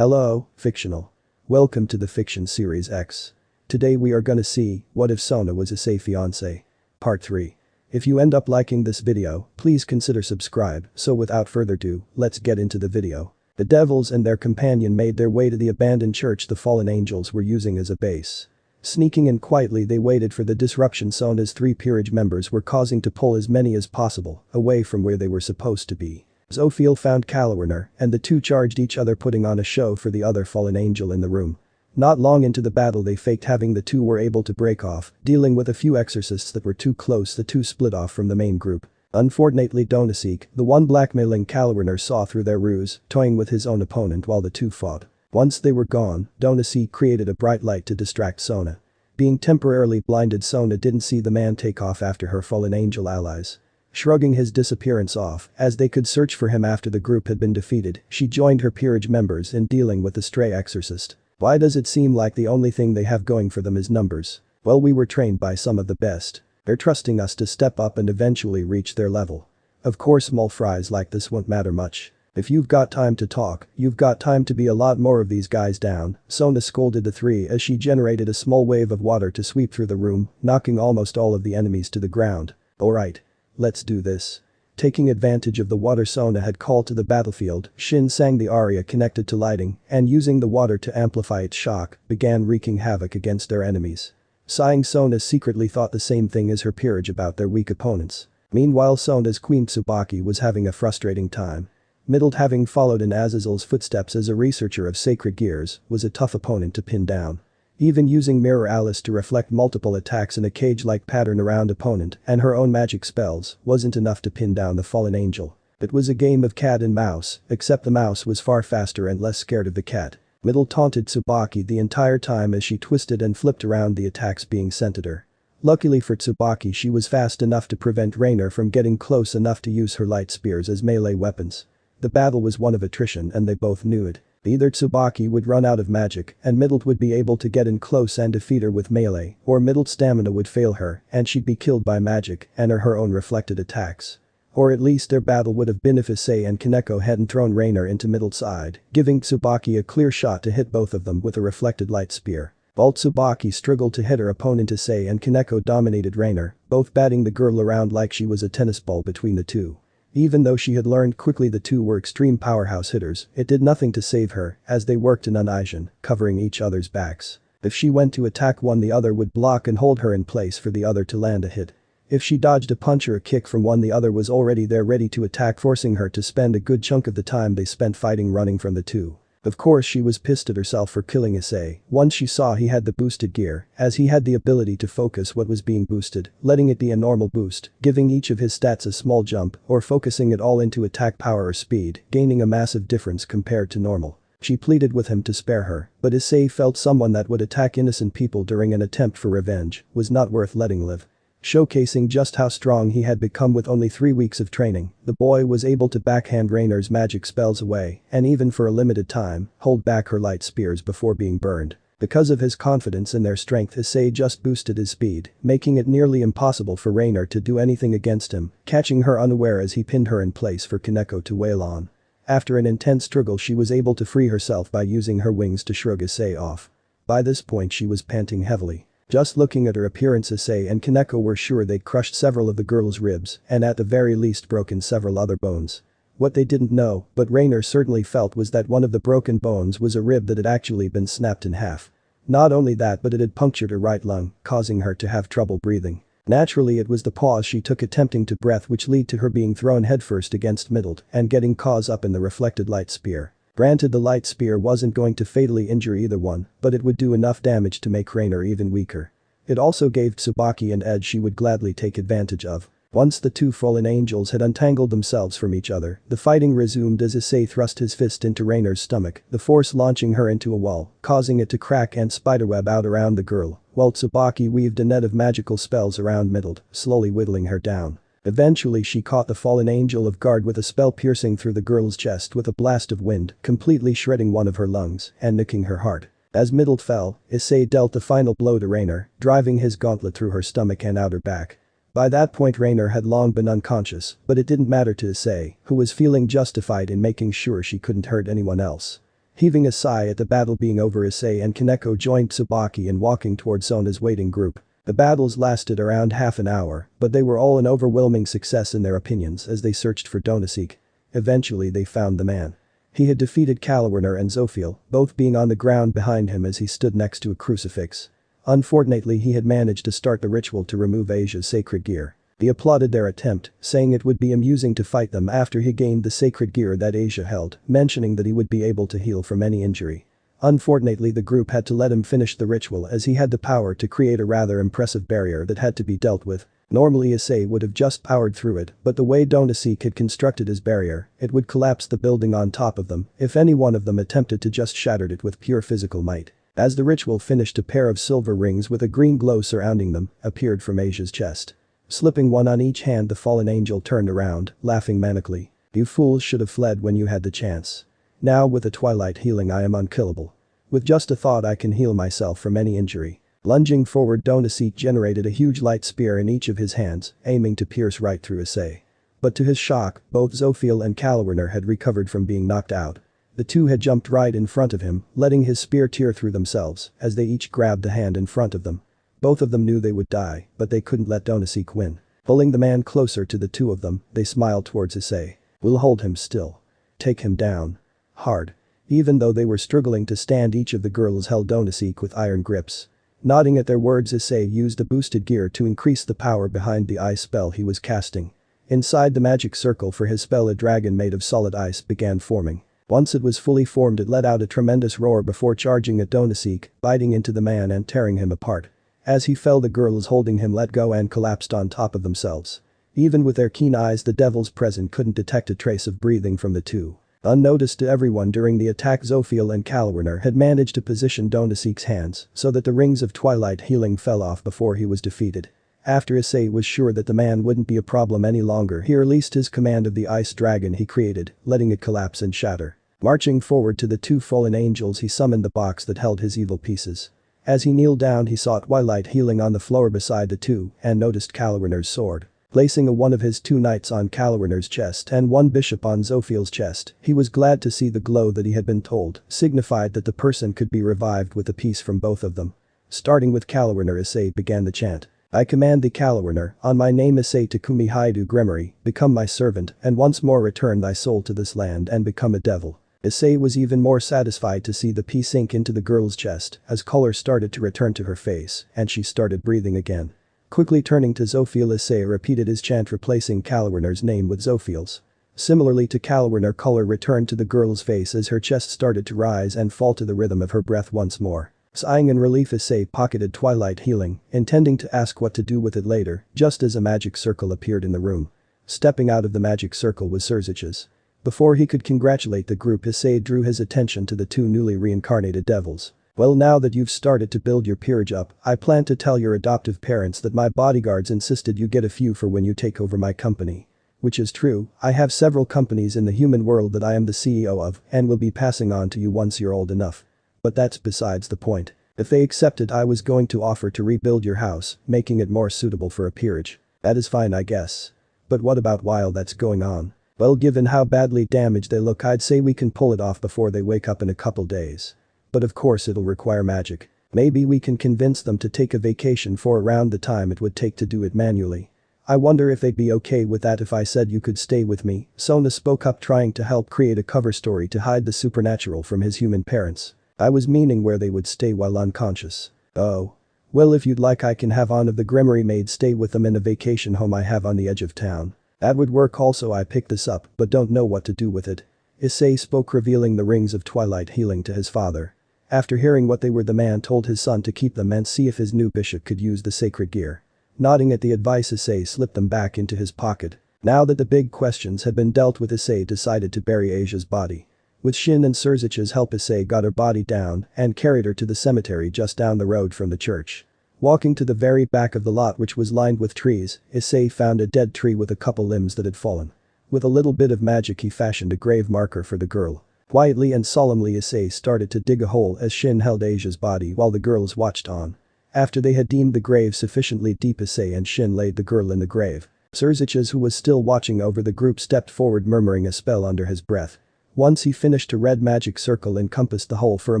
Hello, fictional. Welcome to the Fiction Series X. Today we are gonna see, what if Sona was Issei fiance? Part 3. If you end up liking this video, please consider subscribe, so without further ado, let's get into the video. The devils and their companion made their way to the abandoned church the fallen angels were using as a base. Sneaking in quietly they waited for the disruption Sona's 3 peerage members were causing to pull as many as possible away from where they were supposed to be. Zophiel found Kalawiner, and the two charged each other, putting on a show for the other fallen angel in the room. Not long into the battle they faked having the two were able to break off, dealing with a few exorcists that were too close. The two split off from the main group. Unfortunately DxD, the one blackmailing Kalawiner, saw through their ruse, toying with his own opponent while the two fought. Once they were gone, DxD created a bright light to distract Sona. Being temporarily blinded, Sona didn't see the man take off after her fallen angel allies. Shrugging his disappearance off, as they could search for him after the group had been defeated, she joined her peerage members in dealing with the stray exorcist. Why does it seem like the only thing they have going for them is numbers? Well, we were trained by some of the best. They're trusting us to step up and eventually reach their level. Of course, small fries like this won't matter much. If you've got time to talk, you've got time to be a lot more of these guys down, Sona scolded the three as she generated a small wave of water to sweep through the room, knocking almost all of the enemies to the ground. Alright. Let's do this. Taking advantage of the water Sona had called to the battlefield, Shin sang the aria connected to lighting, and using the water to amplify its shock, began wreaking havoc against their enemies. Sighing, Sona secretly thought the same thing as her peerage about their weak opponents. Meanwhile, Sona's queen Tsubaki was having a frustrating time. Middle, having followed in Azazel's footsteps as a researcher of sacred gears, was a tough opponent to pin down. Even using Mirror Alice to reflect multiple attacks in a cage-like pattern around opponent and her own magic spells wasn't enough to pin down the fallen angel. It was a game of cat and mouse, except the mouse was far faster and less scared of the cat. Middle taunted Tsubaki the entire time as she twisted and flipped around the attacks being sent at her. Luckily for Tsubaki, she was fast enough to prevent Rainer from getting close enough to use her light spears as melee weapons. The battle was one of attrition and they both knew it. Either Tsubaki would run out of magic and Middle would be able to get in close and defeat her with melee, or Middle's stamina would fail her and she'd be killed by magic and her own reflected attacks. Or at least their battle would have been if Issei and Kaneko hadn't thrown Rainer into Middle's side, giving Tsubaki a clear shot to hit both of them with a reflected light spear. While Tsubaki struggled to hit her opponent, Issei and Kaneko dominated Rainer, both batting the girl around like she was a tennis ball between the two. Even though she had learned quickly the two were extreme powerhouse hitters, it did nothing to save her as they worked in unison, covering each other's backs. If she went to attack one, the other would block and hold her in place for the other to land a hit. If she dodged a punch or a kick from one, the other was already there ready to attack, forcing her to spend a good chunk of the time they spent fighting running from the two. Of course, she was pissed at herself for killing Issei once she saw he had the boosted gear, as he had the ability to focus what was being boosted, letting it be a normal boost, giving each of his stats a small jump, or focusing it all into attack power or speed, gaining a massive difference compared to normal. She pleaded with him to spare her, but Issei felt someone that would attack innocent people during an attempt for revenge was not worth letting live. Showcasing just how strong he had become with only 3 weeks of training, the boy was able to backhand Rainer's magic spells away and even for a limited time, hold back her light spears before being burned. Because of his confidence in their strength, Issei just boosted his speed, making it nearly impossible for Rainer to do anything against him, catching her unaware as he pinned her in place for Kaneko to wail on. After an intense struggle, she was able to free herself by using her wings to shrug Issei off. By this point she was panting heavily. Just looking at her appearance, Issei and Kaneko were sure they'd crushed several of the girl's ribs and at the very least broken several other bones. What they didn't know, but Rainer certainly felt, was that one of the broken bones was a rib that had actually been snapped in half. Not only that, but it had punctured her right lung, causing her to have trouble breathing. Naturally, it was the pause she took attempting to breathe which led to her being thrown headfirst against Middle and getting caught up in the reflected light spear. Granted, the light spear wasn't going to fatally injure either one, but it would do enough damage to make Rainer even weaker. It also gave Tsubaki an edge she would gladly take advantage of. Once the two fallen angels had untangled themselves from each other, the fighting resumed as Issei thrust his fist into Rainer's stomach, the force launching her into a wall, causing it to crack and spiderweb out around the girl, while Tsubaki weaved a net of magical spells around Middle, slowly whittling her down. Eventually she caught the fallen angel off guard with a spell piercing through the girl's chest with a blast of wind, completely shredding one of her lungs and nicking her heart. As Middle fell, Issei dealt the final blow to Rainer, driving his gauntlet through her stomach and outer back. By that point Rainer had long been unconscious, but it didn't matter to Issei, who was feeling justified in making sure she couldn't hurt anyone else. Heaving a sigh at the battle being over, Issei and Kaneko joined Tsubaki in walking towards Sona's waiting group. The battles lasted around half an hour, but they were all an overwhelming success in their opinions as they searched for Donaseek. Eventually they found the man. He had defeated Kalwerner and Zophiel, both being on the ground behind him as he stood next to a crucifix. Unfortunately, he had managed to start the ritual to remove Asia's sacred gear. He applauded their attempt, saying it would be amusing to fight them after he gained the sacred gear that Asia held, mentioning that he would be able to heal from any injury. Unfortunately, the group had to let him finish the ritual as he had the power to create a rather impressive barrier that had to be dealt with. Normally Issei would have just powered through it, but the way Donaseek had constructed his barrier, it would collapse the building on top of them if any one of them attempted to just shatter it with pure physical might. As the ritual finished, a pair of silver rings with a green glow surrounding them appeared from Asia's chest. Slipping one on each hand, the fallen angel turned around, laughing manically. "You fools should have fled when you had the chance. Now with the twilight healing I am unkillable. With just a thought I can heal myself from any injury." Lunging forward, Donaseek generated a huge light spear in each of his hands, aiming to pierce right through Issei. But to his shock, both Zophiel and Kalwerner had recovered from being knocked out. The two had jumped right in front of him, letting his spear tear through themselves as they each grabbed the hand in front of them. Both of them knew they would die, but they couldn't let Donaseek win. Pulling the man closer to the two of them, they smiled towards Issei. "We'll hold him still. Take him down. Hard." Even though they were struggling to stand, each of the girls held Donaseek with iron grips. Nodding at their words, Issei used the boosted gear to increase the power behind the ice spell he was casting. Inside the magic circle for his spell, a dragon made of solid ice began forming. Once it was fully formed, it let out a tremendous roar before charging at Donaseek, biting into the man and tearing him apart. As he fell, the girls holding him let go and collapsed on top of themselves. Even with their keen eyes, the devils present couldn't detect a trace of breathing from the two. Unnoticed to everyone during the attack, Zophiel and Kalwerner had managed to position Donaseek's hands so that the rings of twilight healing fell off before he was defeated. After Issei was sure that the man wouldn't be a problem any longer, he released his command of the ice dragon he created, letting it collapse and shatter. Marching forward to the two fallen angels, he summoned the box that held his evil pieces. As he kneeled down, he saw twilight healing on the floor beside the two and noticed Kalwerner's sword. Placing one of his two knights on Kalwerner's chest and one bishop on Zophiel's chest, he was glad to see the glow that he had been told signified that the person could be revived with a piece from both of them. Starting with Kalwerner, Issei began the chant. "I command thee, Kalwerner, on my name Issei Takumi Haidu Gremory, become my servant and once more return thy soul to this land and become a devil." Issei was even more satisfied to see the piece sink into the girl's chest as color started to return to her face and she started breathing again. Quickly turning to Zophiel, Issei repeated his chant, replacing Kalwerner's name with Zophiel's. Similarly to Kalwerner, color returned to the girl's face as her chest started to rise and fall to the rhythm of her breath once more. Sighing in relief, Issei pocketed twilight healing, intending to ask what to do with it later, just as a magic circle appeared in the room. Stepping out of the magic circle was Surzich's. Before he could congratulate the group, Issei drew his attention to the two newly reincarnated devils. "Well, now that you've started to build your peerage up, I plan to tell your adoptive parents that my bodyguards insisted you get a few for when you take over my company. Which is true, I have several companies in the human world that I am the CEO of and will be passing on to you once you're old enough. But that's besides the point. If they accepted, I was going to offer to rebuild your house, making it more suitable for a peerage. That is fine, I guess. But what about while that's going on? Well, given how badly damaged they look, I'd say we can pull it off before they wake up in a couple days. But of course it'll require magic. Maybe we can convince them to take a vacation for around the time it would take to do it manually. I wonder if they'd be okay with that if I said you could stay with me." Sona spoke up, trying to help create a cover story to hide the supernatural from his human parents. "I was meaning where they would stay while unconscious." "Oh. Well, if you'd like, I can have one of the Gremory maids stay with them in a vacation home I have on the edge of town. That would work also. I picked this up but don't know what to do with it." Issei spoke, revealing the rings of twilight healing to his father. After hearing what they were, the man told his son to keep them and see if his new bishop could use the sacred gear. Nodding at the advice, Issei slipped them back into his pocket. Now that the big questions had been dealt with, Issei decided to bury Asia's body. With Shin and Surzich's help, Issei got her body down and carried her to the cemetery just down the road from the church. Walking to the very back of the lot, which was lined with trees, Issei found a dead tree with a couple limbs that had fallen. With a little bit of magic, he fashioned a grave marker for the girl. Quietly and solemnly, Issei started to dig a hole as Shin held Asia's body while the girls watched on. After they had deemed the grave sufficiently deep, Issei and Shin laid the girl in the grave. Surzich's, who was still watching over the group, stepped forward, murmuring a spell under his breath. Once he finished, a red magic circle encompassed the hole for a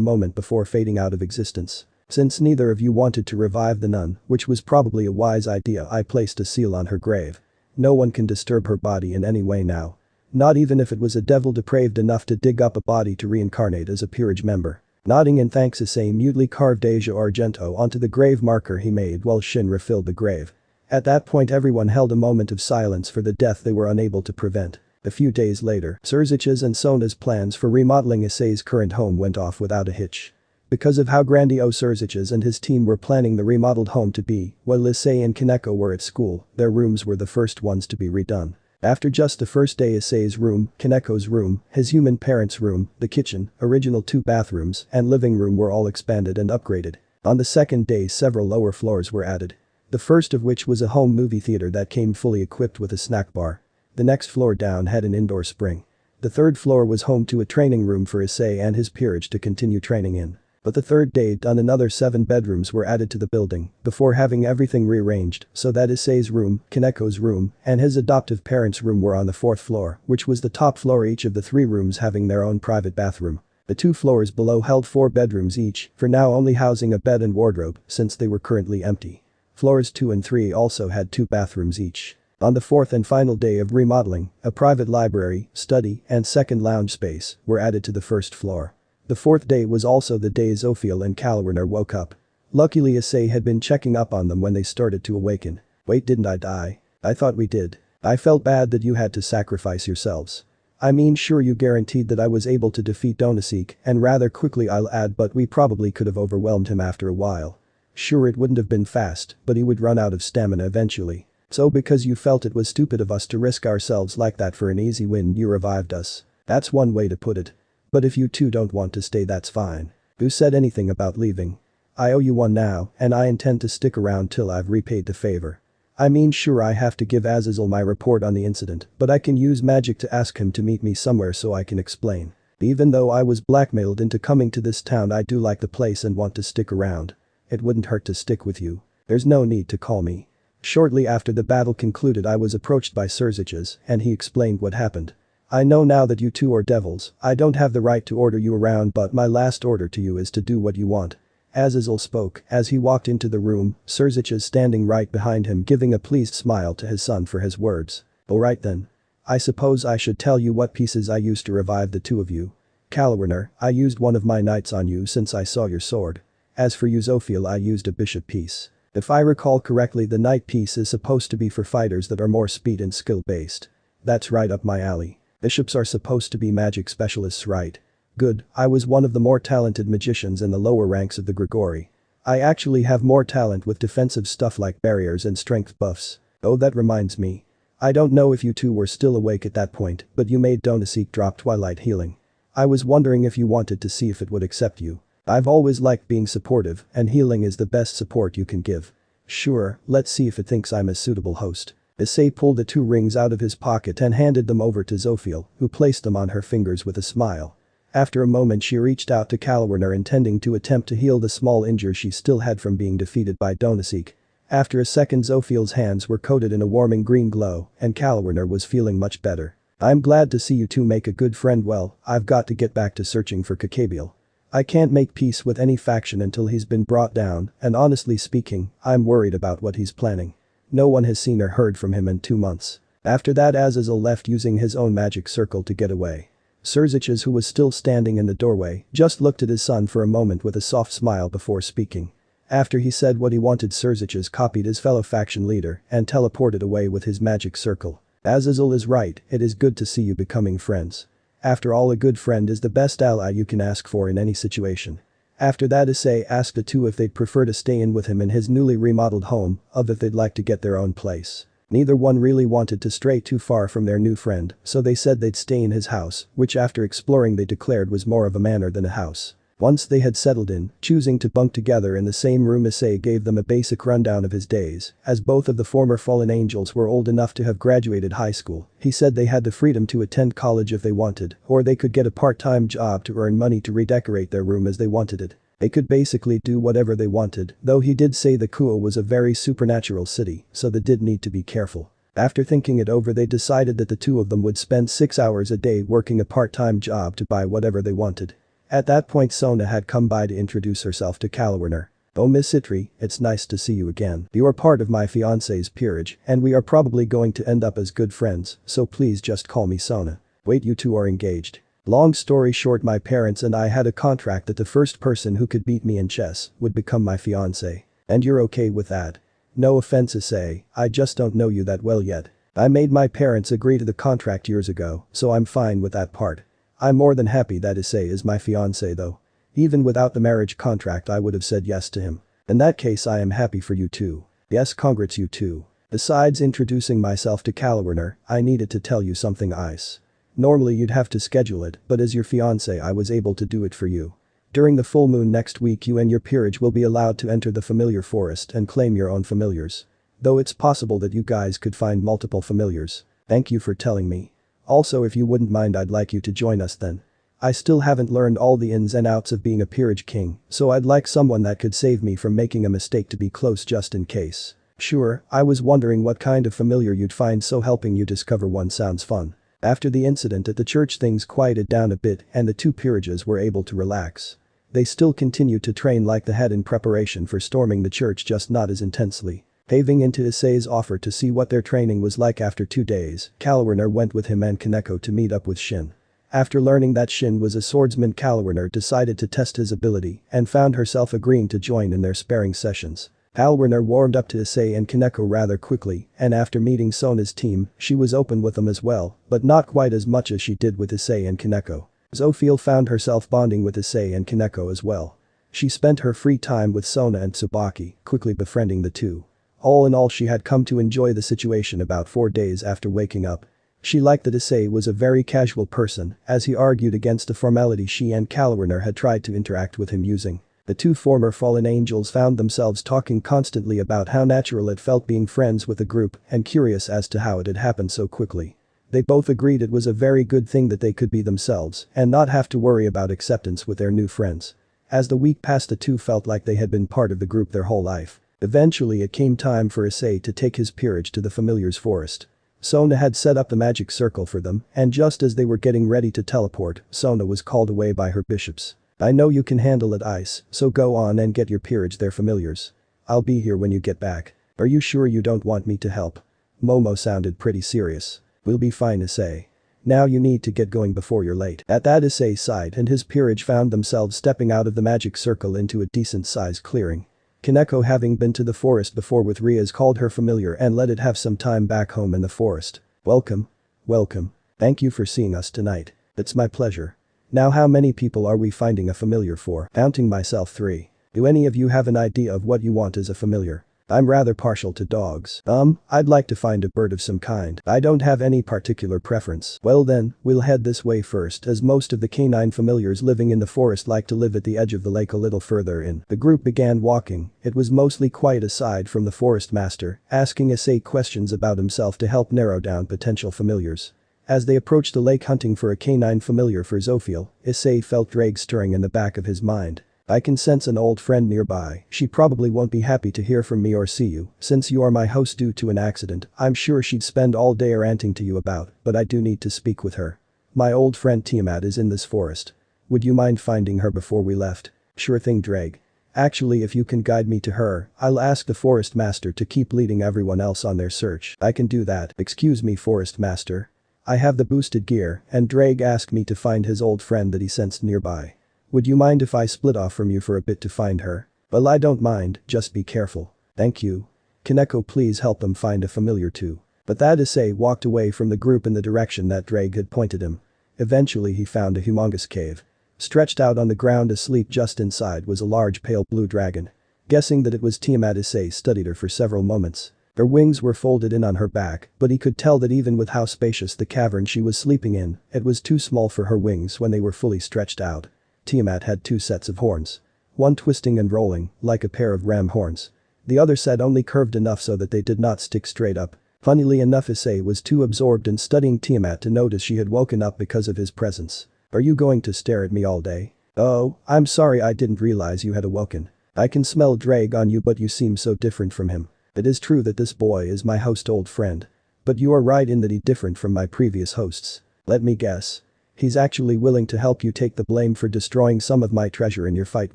moment before fading out of existence. Since neither of you wanted to revive the nun, which was probably a wise idea, I placed a seal on her grave. No one can disturb her body in any way now. Not even if it was a devil depraved enough to dig up a body to reincarnate as a peerage member. Nodding in thanks, Issei mutely carved Asia Argento onto the grave marker he made while Shin refilled the grave. At that point everyone held a moment of silence for the death they were unable to prevent. A few days later, Surzich's and Sona's plans for remodeling Issei's current home went off without a hitch. Because of how grandiose Surzich's and his team were planning the remodeled home to be, while Issei and Kaneko were at school, their rooms were the first ones to be redone. After just the first day, Issei's room, Kaneko's room, his human parents' room, the kitchen, original 2 bathrooms, and living room were all expanded and upgraded. On the second day, several lower floors were added. The first of which was a home movie theater that came fully equipped with a snack bar. The next floor down had an indoor spring. The third floor was home to a training room for Issei and his peerage to continue training in. But the third day done, another 7 bedrooms were added to the building, before having everything rearranged so that Issei's room, Kaneko's room, and his adoptive parents' room were on the 4th floor, which was the top floor, each of the 3 rooms having their own private bathroom. The 2 floors below held 4 bedrooms each, for now only housing a bed and wardrobe since they were currently empty. Floors 2 and 3 also had 2 bathrooms each. On the 4th and final day of remodeling, a private library, study, and second lounge space were added to the 1st floor. The 4th day was also the day Zophiel and Kalwerner woke up. Luckily Issei had been checking up on them when they started to awaken. "Wait, didn't I die? I thought we did. I felt bad that you had to sacrifice yourselves. I mean, sure, you guaranteed that I was able to defeat Donosik, and rather quickly I'll add, but we probably could have overwhelmed him after a while. Sure, it wouldn't have been fast, but he would run out of stamina eventually. So because you felt it was stupid of us to risk ourselves like that for an easy win, you revived us. That's one way to put it. But if you two don't want to stay, that's fine. Who said anything about leaving? I owe you one now, and I intend to stick around till I've repaid the favor. I mean, sure, I have to give Azazel my report on the incident, but I can use magic to ask him to meet me somewhere so I can explain. Even though I was blackmailed into coming to this town, I do like the place and want to stick around. It wouldn't hurt to stick with you. There's no need to call me." Shortly after the battle concluded, I was approached by Surzich's, and he explained what happened. "I know now that you two are devils. I don't have the right to order you around, but my last order to you is to do what you want." Azazel spoke as he walked into the room, Surzich's standing right behind him, giving a pleased smile to his son for his words. "Alright then. I suppose I should tell you what pieces I used to revive the 2 of you. Kalwerner, I used one of my knights on you since I saw your sword. As for you, Zophiel, I used a bishop piece. If I recall correctly, the knight piece is supposed to be for fighters that are more speed and skill based. That's right up my alley. Bishops are supposed to be magic specialists, right? Good, I was one of the more talented magicians in the lower ranks of the Grigori. I actually have more talent with defensive stuff like barriers and strength buffs. Oh, that reminds me. I don't know if you two were still awake at that point, but you made Donosik drop Twilight Healing. I was wondering if you wanted to see if it would accept you. I've always liked being supportive, and healing is the best support you can give. Sure, let's see if it thinks I'm a suitable host." Issei pulled the 2 rings out of his pocket and handed them over to Zophiel, who placed them on her fingers with a smile. After a moment, she reached out to Kalwerner, intending to attempt to heal the small injury she still had from being defeated by Donosik. After a second, Zophiel's hands were coated in a warming green glow, and Kalwerner was feeling much better. "I'm glad to see you two make a good friend. Well, I've got to get back to searching for Kakabiel. I can't make peace with any faction until he's been brought down, and honestly speaking, I'm worried about what he's planning. No one has seen or heard from him in 2 months." After that, Azazel left using his own magic circle to get away. Surzich's, who was still standing in the doorway, just looked at his son for a moment with a soft smile before speaking. After he said what he wanted, Surzich's copied his fellow faction leader and teleported away with his magic circle. "Azazel is right, it is good to see you becoming friends. After all, a good friend is the best ally you can ask for in any situation." After that, Issei asked the 2 if they'd prefer to stay in with him in his newly remodeled home, or if they'd like to get their own place. Neither one really wanted to stray too far from their new friend, so they said they'd stay in his house, which after exploring they declared was more of a manor than a house. Once they had settled in, choosing to bunk together in the same room, Issei gave them a basic rundown of his days, as both of the former fallen angels were old enough to have graduated high school. He said they had the freedom to attend college if they wanted, or they could get a part-time job to earn money to redecorate their room as they wanted it. They could basically do whatever they wanted, though he did say the Kuo was a very supernatural city, so they did need to be careful. After thinking it over, they decided that the two of them would spend 6 hours a day working a part-time job to buy whatever they wanted. At that point Sona had come by to introduce herself to Kalwarner. "Oh Miss Itri, it's nice to see you again. You are part of my fiance's peerage and we are probably going to end up as good friends, so please just call me Sona." "Wait, you two are engaged?" "Long story short, my parents and I had a contract that the first person who could beat me in chess would become my fiance. And you're okay with that?" "No offense Issei, I just don't know you that well yet. I made my parents agree to the contract years ago, so I'm fine with that part. I'm more than happy that Issei is my fiance though. Even without the marriage contract I would have said yes to him. In that case I am happy for you too." "Yes, congrats you too. Besides introducing myself to Kalwarner, I needed to tell you something Ice. Normally you'd have to schedule it, but as your fiance I was able to do it for you. During the full moon next week you and your peerage will be allowed to enter the familiar forest and claim your own familiars. Though it's possible that you guys could find multiple familiars. Thank you for telling me. Also, if you wouldn't mind, I'd like you to join us then. I still haven't learned all the ins and outs of being a peerage king, so I'd like someone that could save me from making a mistake to be close just in case." "Sure, I was wondering what kind of familiar you'd find, so helping you discover one sounds fun." After the incident at the church things quieted down a bit and the two peerages were able to relax. They still continued to train like the head in preparation for storming the church, just not as intensely. Paving into Issei's offer to see what their training was like after 2 days, Kalwarner went with him and Kaneko to meet up with Shin. After learning that Shin was a swordsman, Kalwarner decided to test his ability and found herself agreeing to join in their sparring sessions. Kalwarner warmed up to Issei and Kaneko rather quickly, and after meeting Sona's team, she was open with them as well, but not quite as much as she did with Issei and Kaneko. Zophiel found herself bonding with Issei and Kaneko as well. She spent her free time with Sona and Tsubaki, quickly befriending the two. All in all, she had come to enjoy the situation about 4 days after waking up. She liked that Issei was a very casual person, as he argued against the formality she and Kalwarner had tried to interact with him using. The two former fallen angels found themselves talking constantly about how natural it felt being friends with the group and curious as to how it had happened so quickly. They both agreed it was a very good thing that they could be themselves and not have to worry about acceptance with their new friends. As the week passed, the two felt like they had been part of the group their whole life. Eventually it came time for Issei to take his peerage to the familiar's forest. Sona had set up the magic circle for them, and just as they were getting ready to teleport, Sona was called away by her bishops. "I know you can handle it, Ice, so go on and get your peerage their familiars. I'll be here when you get back. Are you sure you don't want me to help?" Momo sounded pretty serious. "We'll be fine, Issei. Now you need to get going before you're late." At that, Issei sighed and his peerage found themselves stepping out of the magic circle into a decent-sized clearing. Kaneko, having been to the forest before with Rias, called her familiar and let it have some time back home in the forest. "Welcome. Welcome. Thank you for seeing us tonight. It's my pleasure. Now how many people are we finding a familiar for?" "Counting myself 3. Do any of you have an idea of what you want as a familiar?" "I'm rather partial to dogs. I'd like to find a bird of some kind. I don't have any particular preference." "Well then, we'll head this way first, as most of the canine familiars living in the forest like to live at the edge of the lake a little further in." The group began walking. It was mostly quiet aside from the forest master, asking Issei questions about himself to help narrow down potential familiars. As they approached the lake hunting for a canine familiar for Zophiel, Issei felt Drake stirring in the back of his mind. "I can sense an old friend nearby. She probably won't be happy to hear from me or see you, since you are my host due to an accident. I'm sure she'd spend all day ranting to you about, but I do need to speak with her. My old friend Tiamat is in this forest. Would you mind finding her before we left?" "Sure thing, Drake. Actually, if you can guide me to her, I'll ask the forest master to keep leading everyone else on their search." "I can do that." "Excuse me, forest master. I have the boosted gear and Drake asked me to find his old friend that he sensed nearby. Would you mind if I split off from you for a bit to find her?" "Well, I don't mind, just be careful." "Thank you. Kaneko, please help them find a familiar too." But that Issei walked away from the group in the direction that Drake had pointed him. Eventually he found a humongous cave. Stretched out on the ground asleep just inside was a large pale blue dragon. Guessing that it was Tiamat, Issei studied her for several moments. Her wings were folded in on her back, but he could tell that even with how spacious the cavern she was sleeping in, it was too small for her wings when they were fully stretched out. Tiamat had 2 sets of horns. One twisting and rolling, like a pair of ram horns. The other set only curved enough so that they did not stick straight up. Funnily enough, Issei was too absorbed in studying Tiamat to notice she had woken up because of his presence. "Are you going to stare at me all day?" "Oh, I'm sorry, I didn't realize you had awoken. I can smell Drake on you, but you seem so different from him." "It is true that this boy is my host old friend. But you are right in that he's different from my previous hosts. Let me guess. He's actually willing to help you take the blame for destroying some of my treasure in your fight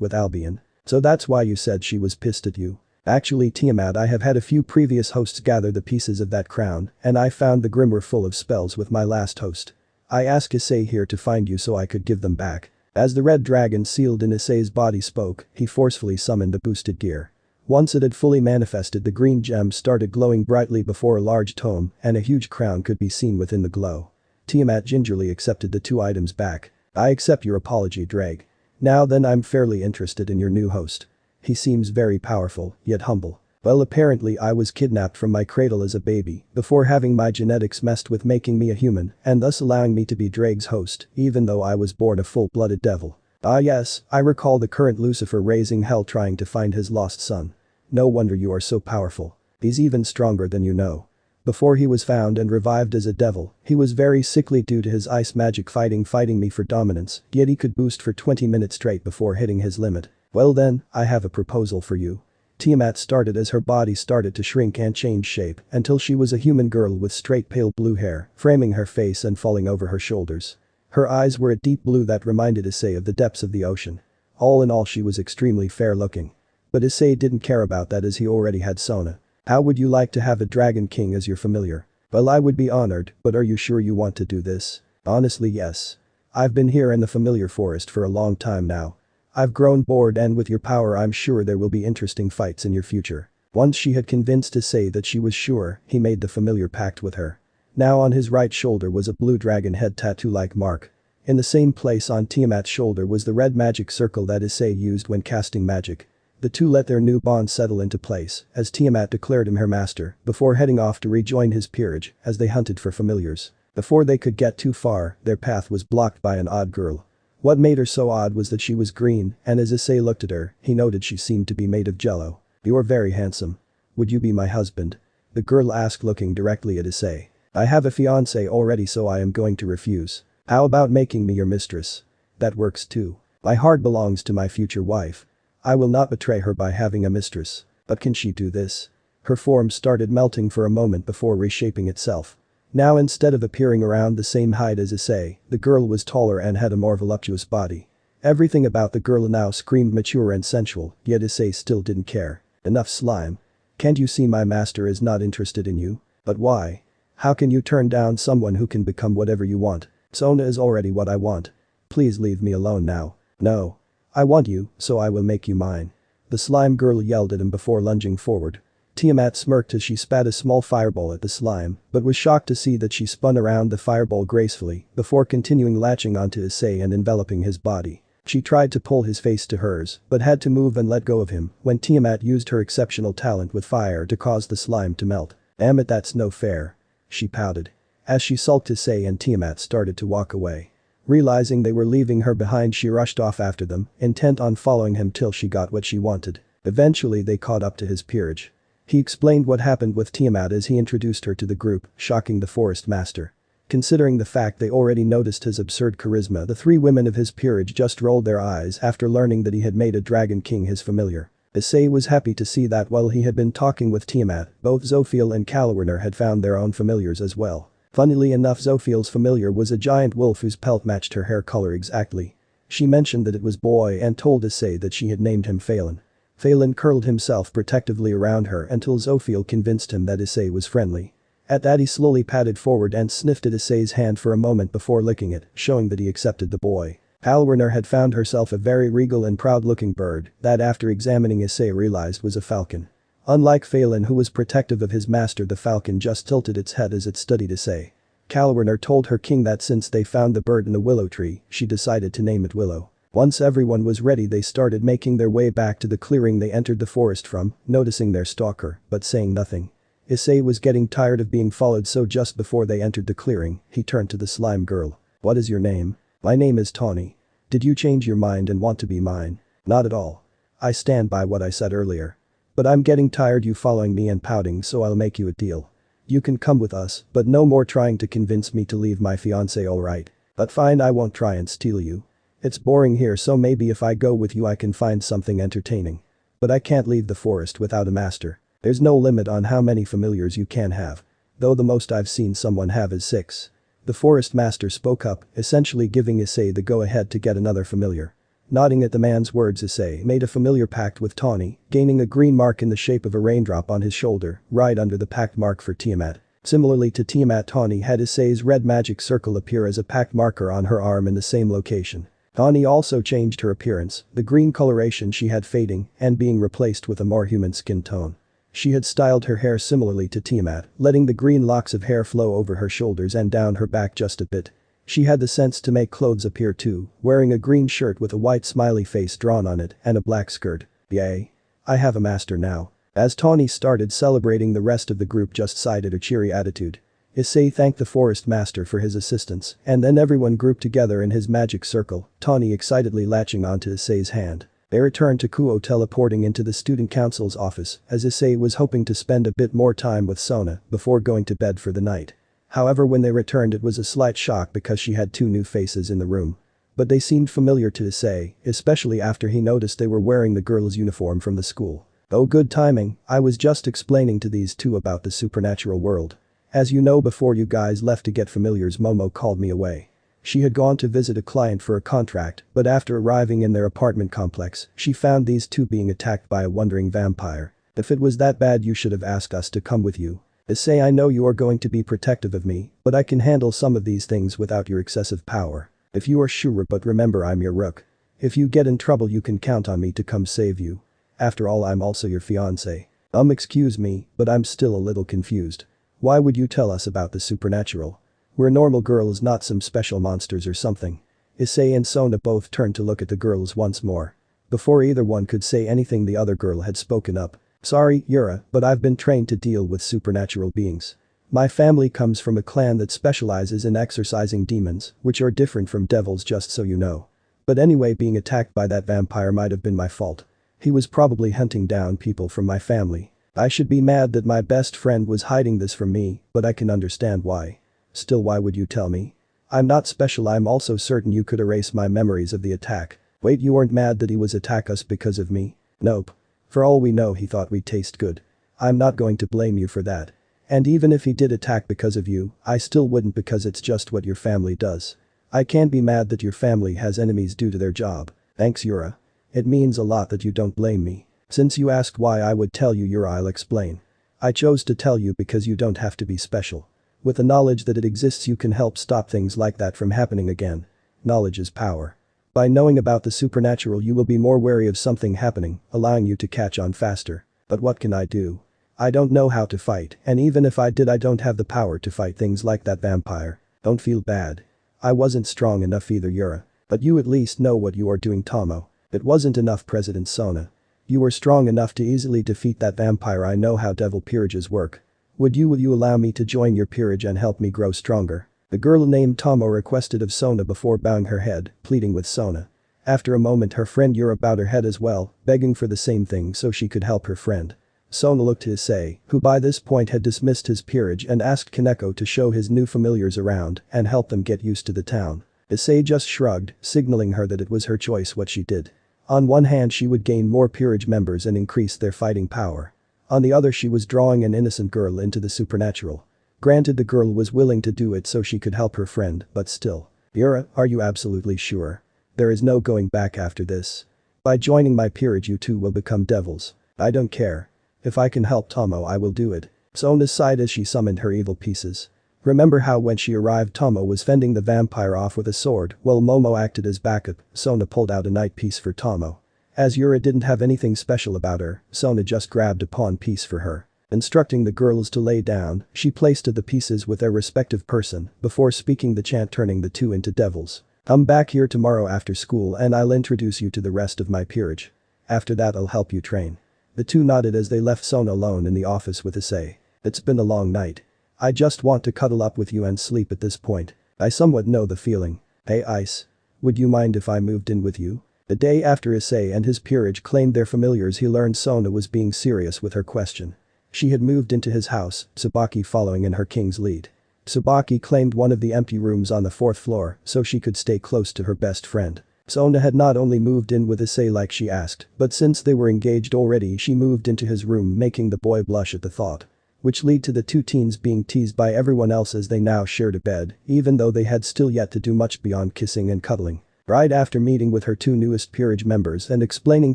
with Albion. So that's why you said she was pissed at you. Actually Tiamat, I have had a few previous hosts gather the pieces of that crown, and I found the grimoire full of spells with my last host. I asked Issei here to find you so I could give them back. As the red dragon sealed in Issei's body spoke, he forcefully summoned the boosted gear. Once it had fully manifested, the green gem started glowing brightly before a large tome, and a huge crown could be seen within the glow. Tiamat gingerly accepted the 2 items back. I accept your apology, Drake. Now then, I'm fairly interested in your new host. He seems very powerful, yet humble. Well, apparently I was kidnapped from my cradle as a baby before having my genetics messed with, making me a human and thus allowing me to be Drake's host even though I was born a full-blooded devil. Ah yes, I recall the current Lucifer raising hell trying to find his lost son. No wonder you are so powerful. He's even stronger than you know. Before he was found and revived as a devil, he was very sickly due to his ice magic fighting me for dominance, yet he could boost for 20 minutes straight before hitting his limit. Well then, I have a proposal for you. Tiamat started as her body started to shrink and change shape until she was a human girl with straight pale blue hair, framing her face and falling over her shoulders. Her eyes were a deep blue that reminded Issei of the depths of the ocean. All in all, she was extremely fair looking. But Issei didn't care about that as he already had Sona. How would you like to have a dragon king as your familiar? Well, I would be honored, but are you sure you want to do this? Honestly, yes. I've been here in the familiar forest for a long time now. I've grown bored, and with your power I'm sure there will be interesting fights in your future. Once she had convinced Issei that she was sure, he made the familiar pact with her. Now on his right shoulder was a blue dragon head tattoo-like mark. In the same place on Tiamat's shoulder was the red magic circle that Issei used when casting magic. The two let their new bond settle into place as Tiamat declared him her master before heading off to rejoin his peerage as they hunted for familiars. Before they could get too far, their path was blocked by an odd girl. What made her so odd was that she was green, and as Issei looked at her, he noted she seemed to be made of jello. You are very handsome. Would you be my husband? The girl asked, looking directly at Issei. I have a fiance already, so I am going to refuse. How about making me your mistress? That works too. My heart belongs to my future wife. I will not betray her by having a mistress. But can she do this? Her form started melting for a moment before reshaping itself. Now instead of appearing around the same height as Issei, the girl was taller and had a more voluptuous body. Everything about the girl now screamed mature and sensual, yet Issei still didn't care. Enough slime. Can't you see my master is not interested in you? But why? How can you turn down someone who can become whatever you want? Sona is already what I want. Please leave me alone now. No. I want you, so I will make you mine. The slime girl yelled at him before lunging forward. Tiamat smirked as she spat a small fireball at the slime, but was shocked to see that she spun around the fireball gracefully before continuing latching onto Issei and enveloping his body. She tried to pull his face to hers, but had to move and let go of him when Tiamat used her exceptional talent with fire to cause the slime to melt. Damn it, that's no fair. She pouted. As she sulked, Issei and Tiamat started to walk away. Realizing they were leaving her behind, she rushed off after them, intent on following him till she got what she wanted. Eventually they caught up to his peerage. He explained what happened with Tiamat as he introduced her to the group, shocking the forest master. Considering the fact they already noticed his absurd charisma, the 3 women of his peerage just rolled their eyes after learning that he had made a dragon king his familiar. Issei was happy to see that while he had been talking with Tiamat, both Zophiel and Kalwerner had found their own familiars as well. Funnily enough, Zophiel's familiar was a giant wolf whose pelt matched her hair color exactly. She mentioned that it was boy and told Issei that she had named him Phelan. Phelan curled himself protectively around her until Zophiel convinced him that Issei was friendly. At that, he slowly padded forward and sniffed at Issei's hand for a moment before licking it, showing that he accepted the boy. Kalwerner had found herself a very regal and proud-looking bird that after examining Issei realized was a falcon. Unlike Phelan, who was protective of his master, the falcon just tilted its head as it studied Issei. Kalwerner told her king that since they found the bird in a willow tree, she decided to name it Willow. Once everyone was ready, they started making their way back to the clearing they entered the forest from, noticing their stalker, but saying nothing. Issei was getting tired of being followed, so just before they entered the clearing, he turned to the slime girl. What is your name? My name is Tawny. Did you change your mind and want to be mine? Not at all. I stand by what I said earlier. But I'm getting tired you following me and pouting, so I'll make you a deal. You can come with us, but no more trying to convince me to leave my fiancé, alright? But fine, I won't try and steal you. It's boring here, so maybe if I go with you I can find something entertaining. But I can't leave the forest without a master. There's no limit on how many familiars you can have. though the most I've seen someone have is 6. The forest master spoke up, essentially giving Issei the go-ahead to get another familiar. Nodding at the man's words, Issei made a familiar pact with Tawny, gaining a green mark in the shape of a raindrop on his shoulder, right under the pact mark for Tiamat. Similarly to Tiamat, Tawny had Issei's red magic circle appear as a pact marker on her arm in the same location. Tawny also changed her appearance, the green coloration she had fading and being replaced with a more human skin tone. She had styled her hair similarly to Tiamat, letting the green locks of hair flow over her shoulders and down her back just a bit. She had the sense to make clothes appear too, wearing a green shirt with a white smiley face drawn on it and a black skirt. Yay. I have a master now. As Tawny started celebrating, the rest of the group just cited a cheery attitude. Issei thanked the forest master for his assistance, and then everyone grouped together in his magic circle, Tawny excitedly latching onto Issei's hand. They returned to Kuo, teleporting into the student council's office as Issei was hoping to spend a bit more time with Sona before going to bed for the night. However, when they returned, it was a slight shock because she had 2 new faces in the room. But they seemed familiar to Issei, especially after he noticed they were wearing the girl's uniform from the school. Oh, good timing, I was just explaining to these 2 about the supernatural world. As you know, before you guys left to get familiars, Momo called me away. She had gone to visit a client for a contract, but after arriving in their apartment complex, she found these 2 being attacked by a wandering vampire. If it was that bad, you should have asked us to come with you. Issei, I know you are going to be protective of me, but I can handle some of these things without your excessive power. If you are sure, but remember, I'm your rook. If you get in trouble, you can count on me to come save you. After all, I'm also your fiance. Excuse me, but I'm still a little confused. Why would you tell us about the supernatural? We're normal girls, not some special monsters or something. Issei and Sona both turned to look at the girls once more. Before either one could say anything, the other girl had spoken up. Sorry, Yura, but I've been trained to deal with supernatural beings. My family comes from a clan that specializes in exorcising demons, which are different from devils, just so you know. But anyway, being attacked by that vampire might have been my fault. He was probably hunting down people from my family. I should be mad that my best friend was hiding this from me, but I can understand why. Still, why would you tell me? I'm not special. I'm also certain you could erase my memories of the attack. Wait, you weren't mad that he was attack us because of me? Nope. For all we know, he thought we'd taste good. I'm not going to blame you for that. And even if he did attack because of you, I still wouldn't, because it's just what your family does. I can't be mad that your family has enemies due to their job. Thanks, Yura. It means a lot that you don't blame me. Since you asked why I would tell you, Yura, I'll explain. I chose to tell you because you don't have to be special. With the knowledge that it exists, you can help stop things like that from happening again. Knowledge is power. By knowing about the supernatural, you will be more wary of something happening, allowing you to catch on faster. But what can I do? I don't know how to fight, and even if I did, I don't have the power to fight things like that vampire. Don't feel bad. I wasn't strong enough either, Yura. But you at least know what you are doing, Tomo. It wasn't enough, President Sona. You were strong enough to easily defeat that vampire. I know how devil peerages work. Will you allow me to join your peerage and help me grow stronger? The girl named Tomo requested of Sona before bowing her head, pleading with Sona. After a moment, her friend Yura bowed her head as well, begging for the same thing so she could help her friend. Sona looked to Issei, who by this point had dismissed his peerage, and asked Kaneko to show his new familiars around and help them get used to the town. Issei just shrugged, signaling her that it was her choice what she did. On one hand, she would gain more peerage members and increase their fighting power. On the other, she was drawing an innocent girl into the supernatural. Granted, the girl was willing to do it so she could help her friend, but still. Yura, are you absolutely sure? There is no going back after this. By joining my peerage, you two will become devils. I don't care. If I can help Tomo, I will do it. Sona sighed as she summoned her evil pieces. Remember how when she arrived, Tomo was fending the vampire off with a sword while Momo acted as backup? Sona pulled out a night piece for Tomo. As Yura didn't have anything special about her, Sona just grabbed a pawn piece for her. Instructing the girls to lay down, she placed the pieces with their respective person before speaking the chant, turning the two into devils. Come back here tomorrow after school and I'll introduce you to the rest of my peerage. After that, I'll help you train. The two nodded as they left Sona alone in the office with Issei. It's been a long night. I just want to cuddle up with you and sleep at this point. I somewhat know the feeling. Hey Ice. Would you mind if I moved in with you? The day after Issei and his peerage claimed their familiars, he learned Sona was being serious with her question. She had moved into his house, Tsubaki following in her king's lead. Tsubaki claimed one of the empty rooms on the 4th floor so she could stay close to her best friend. Sona had not only moved in with Issei like she asked, but since they were engaged already, she moved into his room, making the boy blush at the thought. which lead to the two teens being teased by everyone else as they now shared a bed, even though they had still yet to do much beyond kissing and cuddling. Right after meeting with her two newest peerage members and explaining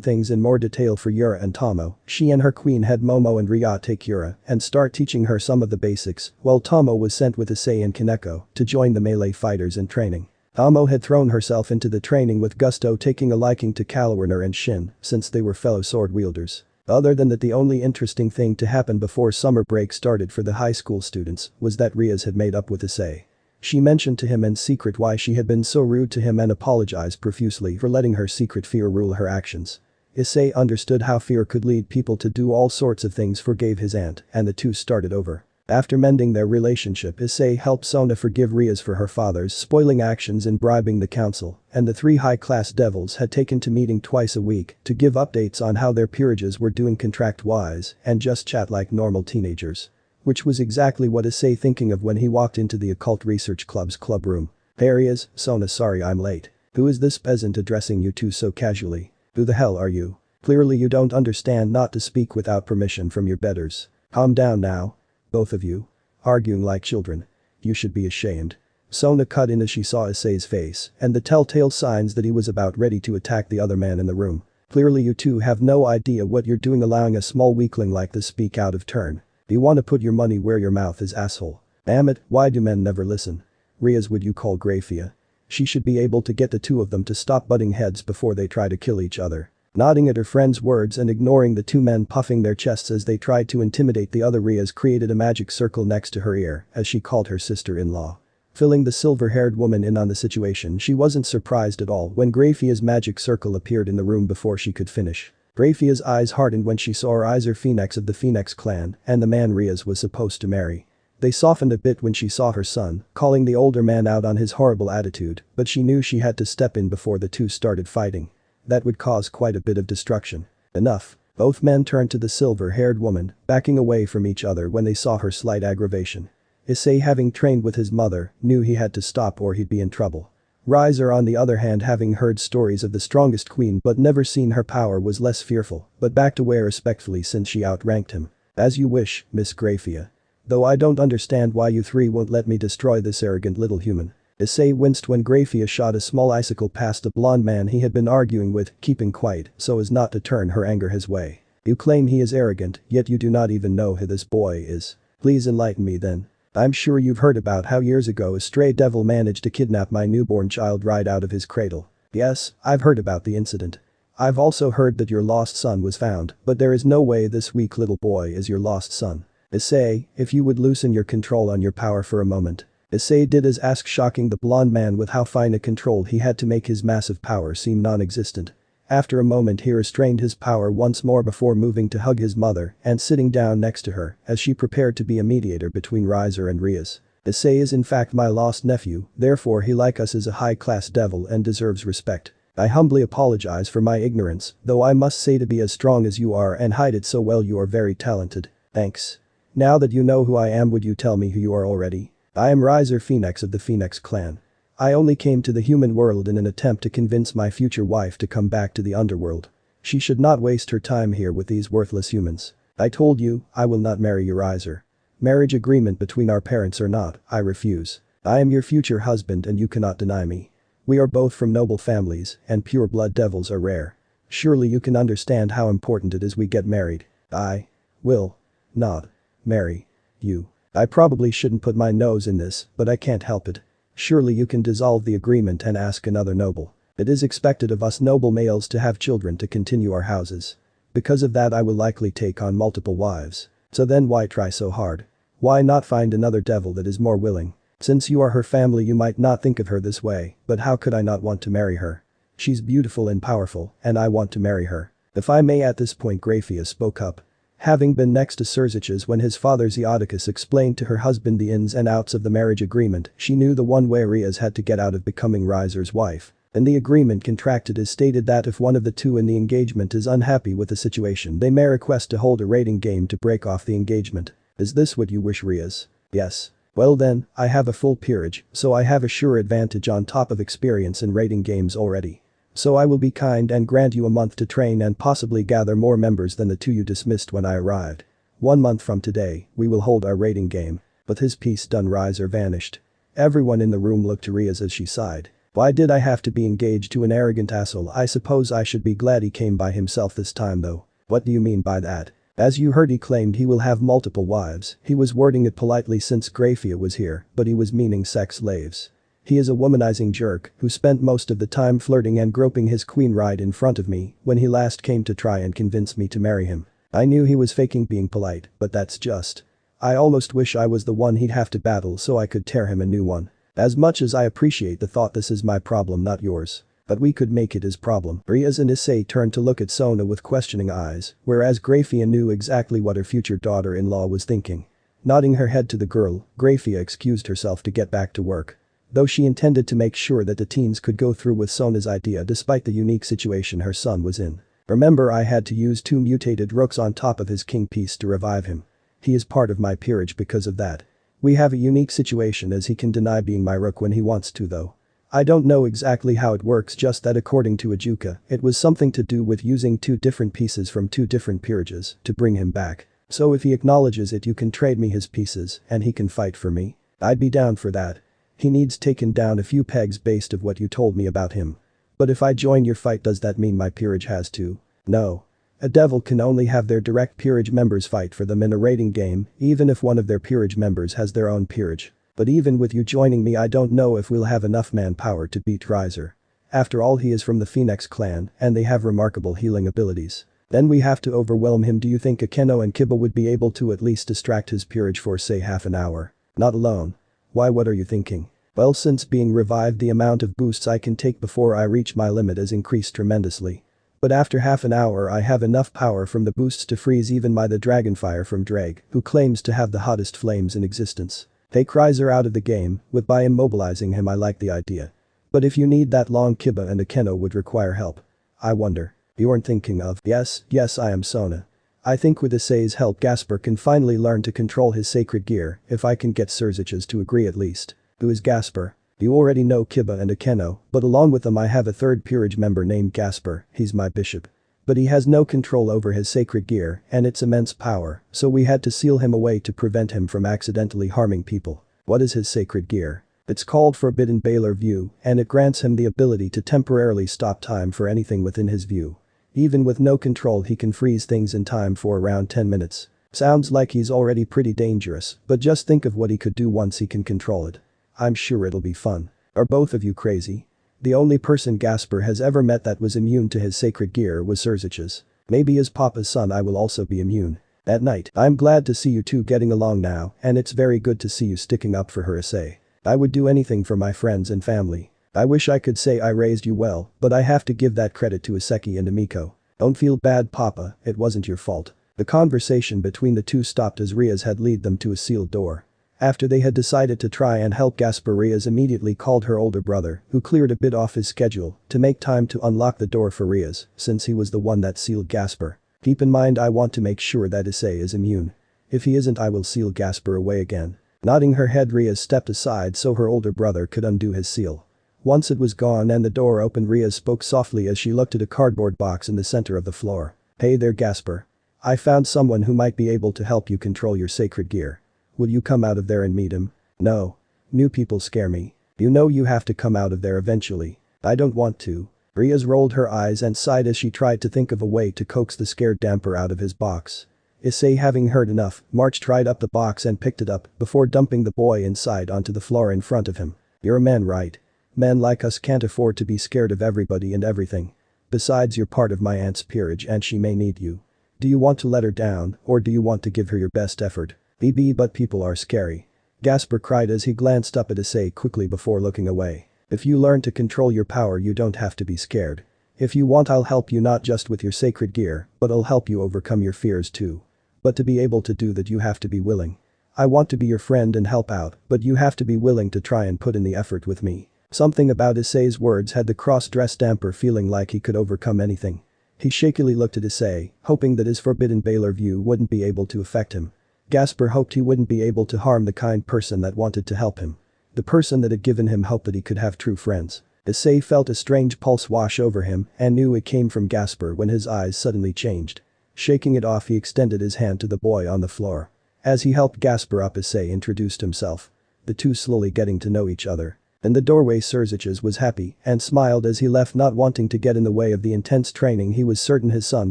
things in more detail for Yura and Tomo, she and her queen had Momo and Ria take Yura and start teaching her some of the basics, while Tomo was sent with Issei and Kaneko to join the melee fighters in training. Tomo had thrown herself into the training with gusto, taking a liking to Kalwarner and Shin since they were fellow sword wielders. Other than that, the only interesting thing to happen before summer break started for the high school students was that Rias had made up with Issei. She mentioned to him in secret why she had been so rude to him and apologized profusely for letting her secret fear rule her actions. Issei understood how fear could lead people to do all sorts of things, forgave his aunt, and the two started over. After mending their relationship, Issei helped Sona forgive Rias for her father's spoiling actions in bribing the council, and the three high-class devils had taken to meeting twice a week to give updates on how their peerages were doing contract-wise and just chat like normal teenagers. Which was exactly what Issei thinking of when he walked into the Occult Research Club's club room. There he is. Sona, sorry I'm late. Who is this peasant addressing you two so casually? Who the hell are you? Clearly you don't understand not to speak without permission from your betters. Calm down now. Both of you. Arguing like children. You should be ashamed. Sona cut in as she saw Issei's face and the telltale signs that he was about ready to attack the other man in the room. Clearly you two have no idea what you're doing, allowing a small weakling like this speak out of turn. You want to put your money where your mouth is, asshole. Damn it, why do men never listen? Rias, would you call Grafia? She should be able to get the two of them to stop butting heads before they try to kill each other. Nodding at her friend's words and ignoring the two men puffing their chests as they tried to intimidate the other, Rias created a magic circle next to her ear as she called her sister-in-law. Filling the silver-haired woman in on the situation, she wasn't surprised at all when Grafia's magic circle appeared in the room before she could finish. Grafia's eyes hardened when she saw Riser Phoenix of the Phoenix clan and the man Rias was supposed to marry. They softened a bit when she saw her son, calling the older man out on his horrible attitude, but she knew she had to step in before the two started fighting. That would cause quite a bit of destruction. Enough. Both men turned to the silver-haired woman, backing away from each other when they saw her slight aggravation. Issei, having trained with his mother, knew he had to stop or he'd be in trouble. Riser, on the other hand, having heard stories of the strongest queen but never seen her power, was less fearful, but backed away respectfully since she outranked him. As you wish, Miss Grafia. Though I don't understand why you three won't let me destroy this arrogant little human. Issei winced when Grafia shot a small icicle past the blonde man he had been arguing with, keeping quiet so as not to turn her anger his way. You claim he is arrogant, yet you do not even know who this boy is. Please enlighten me then. I'm sure you've heard about how years ago a stray devil managed to kidnap my newborn child right out of his cradle. Yes, I've heard about the incident. I've also heard that your lost son was found, but there is no way this weak little boy is your lost son. Issei, if you would loosen your control on your power for a moment. Issei did as asked, shocking the blonde man with how fine a control he had to make his massive power seem non-existent. After a moment he restrained his power once more before moving to hug his mother and sitting down next to her as she prepared to be a mediator between Riser and Rias. Issei is in fact my lost nephew, therefore he like us is a high-class devil and deserves respect. I humbly apologize for my ignorance, though I must say to be as strong as you are and hide it so well you are very talented. Thanks. Now that you know who I am, would you tell me who you are already? I am Riser Phoenix of the Phoenix clan. I only came to the human world in an attempt to convince my future wife to come back to the underworld. She should not waste her time here with these worthless humans. I told you, I will not marry you, Riser. Marriage agreement between our parents or not, I refuse. I am your future husband and you cannot deny me. We are both from noble families and pure blood devils are rare. Surely you can understand how important it is we get married. I will not marry you. I probably shouldn't put my nose in this, but I can't help it. Surely you can dissolve the agreement and ask another noble. It is expected of us noble males to have children to continue our houses. Because of that I will likely take on multiple wives. So then why try so hard? Why not find another devil that is more willing? Since you are her family you might not think of her this way, but how could I not want to marry her? She's beautiful and powerful, and I want to marry her. If I may. At this point Grafia spoke up. Having been next to Cerziches when his father Zeoticus explained to her husband the ins and outs of the marriage agreement, she knew the one way Rias had to get out of becoming Riser's wife. In the agreement contracted is stated that if one of the two in the engagement is unhappy with the situation they may request to hold a rating game to break off the engagement. Is this what you wish, Rias? Yes. Well then, I have a full peerage, so I have a sure advantage on top of experience in rating games already. So I will be kind and grant you a month to train and possibly gather more members than the two you dismissed when I arrived. 1 month from today, we will hold our rating game. But his piece done riser vanished. Everyone in the room looked to Riaz as she sighed. Why did I have to be engaged to an arrogant asshole? I suppose I should be glad he came by himself this time though. What do you mean by that? As you heard, he claimed he will have multiple wives. He was wording it politely since Grafia was here, but he was meaning sex slaves. He is a womanizing jerk who spent most of the time flirting and groping his queen right in front of me when he last came to try and convince me to marry him. I knew he was faking being polite, but that's just. I almost wish I was the one he'd have to battle so I could tear him a new one. As much as I appreciate the thought, this is my problem, not yours. But we could make it his problem. Riaz and Issei turned to look at Sona with questioning eyes, whereas Grafia knew exactly what her future daughter-in-law was thinking. Nodding her head to the girl, Grafia excused herself to get back to work. Though she intended to make sure that the teens could go through with Sona's idea despite the unique situation her son was in. Remember, I had to use 2 mutated rooks on top of his king piece to revive him. He is part of my peerage because of that. We have a unique situation as he can deny being my rook when he wants to though. I don't know exactly how it works, just that according to Ajuka, it was something to do with using 2 different pieces from 2 different peerages to bring him back. So if he acknowledges it, you can trade me his pieces and he can fight for me. I'd be down for that. He needs taken down a few pegs based of what you told me about him. But if I join your fight, does that mean my peerage has to? No. A devil can only have their direct peerage members fight for them in a rating game, even if one of their peerage members has their own peerage. But even with you joining me, I don't know if we'll have enough manpower to beat Riser. After all, he is from the Phoenix clan and they have remarkable healing abilities. Then we have to overwhelm him. Do you think Akeno and Kiba would be able to at least distract his peerage for say half an hour? Not alone. Why, what are you thinking? Well, since being revived, the amount of boosts I can take before I reach my limit has increased tremendously. But after half an hour I have enough power from the boosts to freeze even the Dragonfire from Drake, who claims to have the hottest flames in existence. Take Riser out of the game, by immobilizing him. I like the idea. But if you need that long, Kiba and Akeno would require help. I wonder. You aren't thinking of— Yes, I am Sona. I think with Issei's help Gasper can finally learn to control his sacred gear, if I can get Surziches to agree at least. Who is Gasper? You already know Kiba and Akeno, but along with them I have a third peerage member named Gasper. He's my bishop. But he has no control over his sacred gear and its immense power, so we had to seal him away to prevent him from accidentally harming people. What is his sacred gear? It's called Forbidden Baylor View, and it grants him the ability to temporarily stop time for anything within his view. Even with no control, he can freeze things in time for around 10 minutes. Sounds like he's already pretty dangerous, but just think of what he could do once he can control it. I'm sure it'll be fun. Are both of you crazy? The only person Gasper has ever met that was immune to his sacred gear was Surziches. Maybe as Papa's son I will also be immune. At night, I'm glad to see you two getting along now, and it's very good to see you sticking up for her, Issei. I would do anything for my friends and family. I wish I could say I raised you well, but I have to give that credit to Iseki and Amiko. Don't feel bad, Papa, it wasn't your fault. The conversation between the two stopped as Riaz had led them to a sealed door. After they had decided to try and help Gasper, Riaz immediately called her older brother, who cleared a bit off his schedule, to make time to unlock the door for Riaz, since he was the one that sealed Gasper. Keep in mind, I want to make sure that Issei is immune. If he isn't, I will seal Gasper away again. Nodding her head, Riaz stepped aside so her older brother could undo his seal. Once it was gone and the door opened, Riaz spoke softly as she looked at a cardboard box in the center of the floor. Hey there, Gasper. I found someone who might be able to help you control your sacred gear. Will you come out of there and meet him? No. New people scare me. You know you have to come out of there eventually. I don't want to. Riaz rolled her eyes and sighed as she tried to think of a way to coax the scared damper out of his box. Issei, having heard enough, marched right up the box and picked it up before dumping the boy inside onto the floor in front of him. You're a man, right? Men like us can't afford to be scared of everybody and everything. Besides, you're part of my aunt's peerage and she may need you. Do you want to let her down, or do you want to give her your best effort? But people are scary. Gasper cried as he glanced up at Issei quickly before looking away. If you learn to control your power, you don't have to be scared. If you want, I'll help you not just with your sacred gear, but I'll help you overcome your fears too. But to be able to do that, you have to be willing. I want to be your friend and help out, but you have to be willing to try and put in the effort with me. Something about Issei's words had the cross-dressed damper feeling like he could overcome anything. He shakily looked at Issei, hoping that his forbidden Baylor view wouldn't be able to affect him. Gasper hoped he wouldn't be able to harm the kind person that wanted to help him. The person that had given him hope that he could have true friends. Issei felt a strange pulse wash over him and knew it came from Gasper when his eyes suddenly changed. Shaking it off, he extended his hand to the boy on the floor. As he helped Gasper up, Issei introduced himself. The two slowly getting to know each other. In the doorway, Sirziches was happy and smiled as he left, not wanting to get in the way of the intense training he was certain his son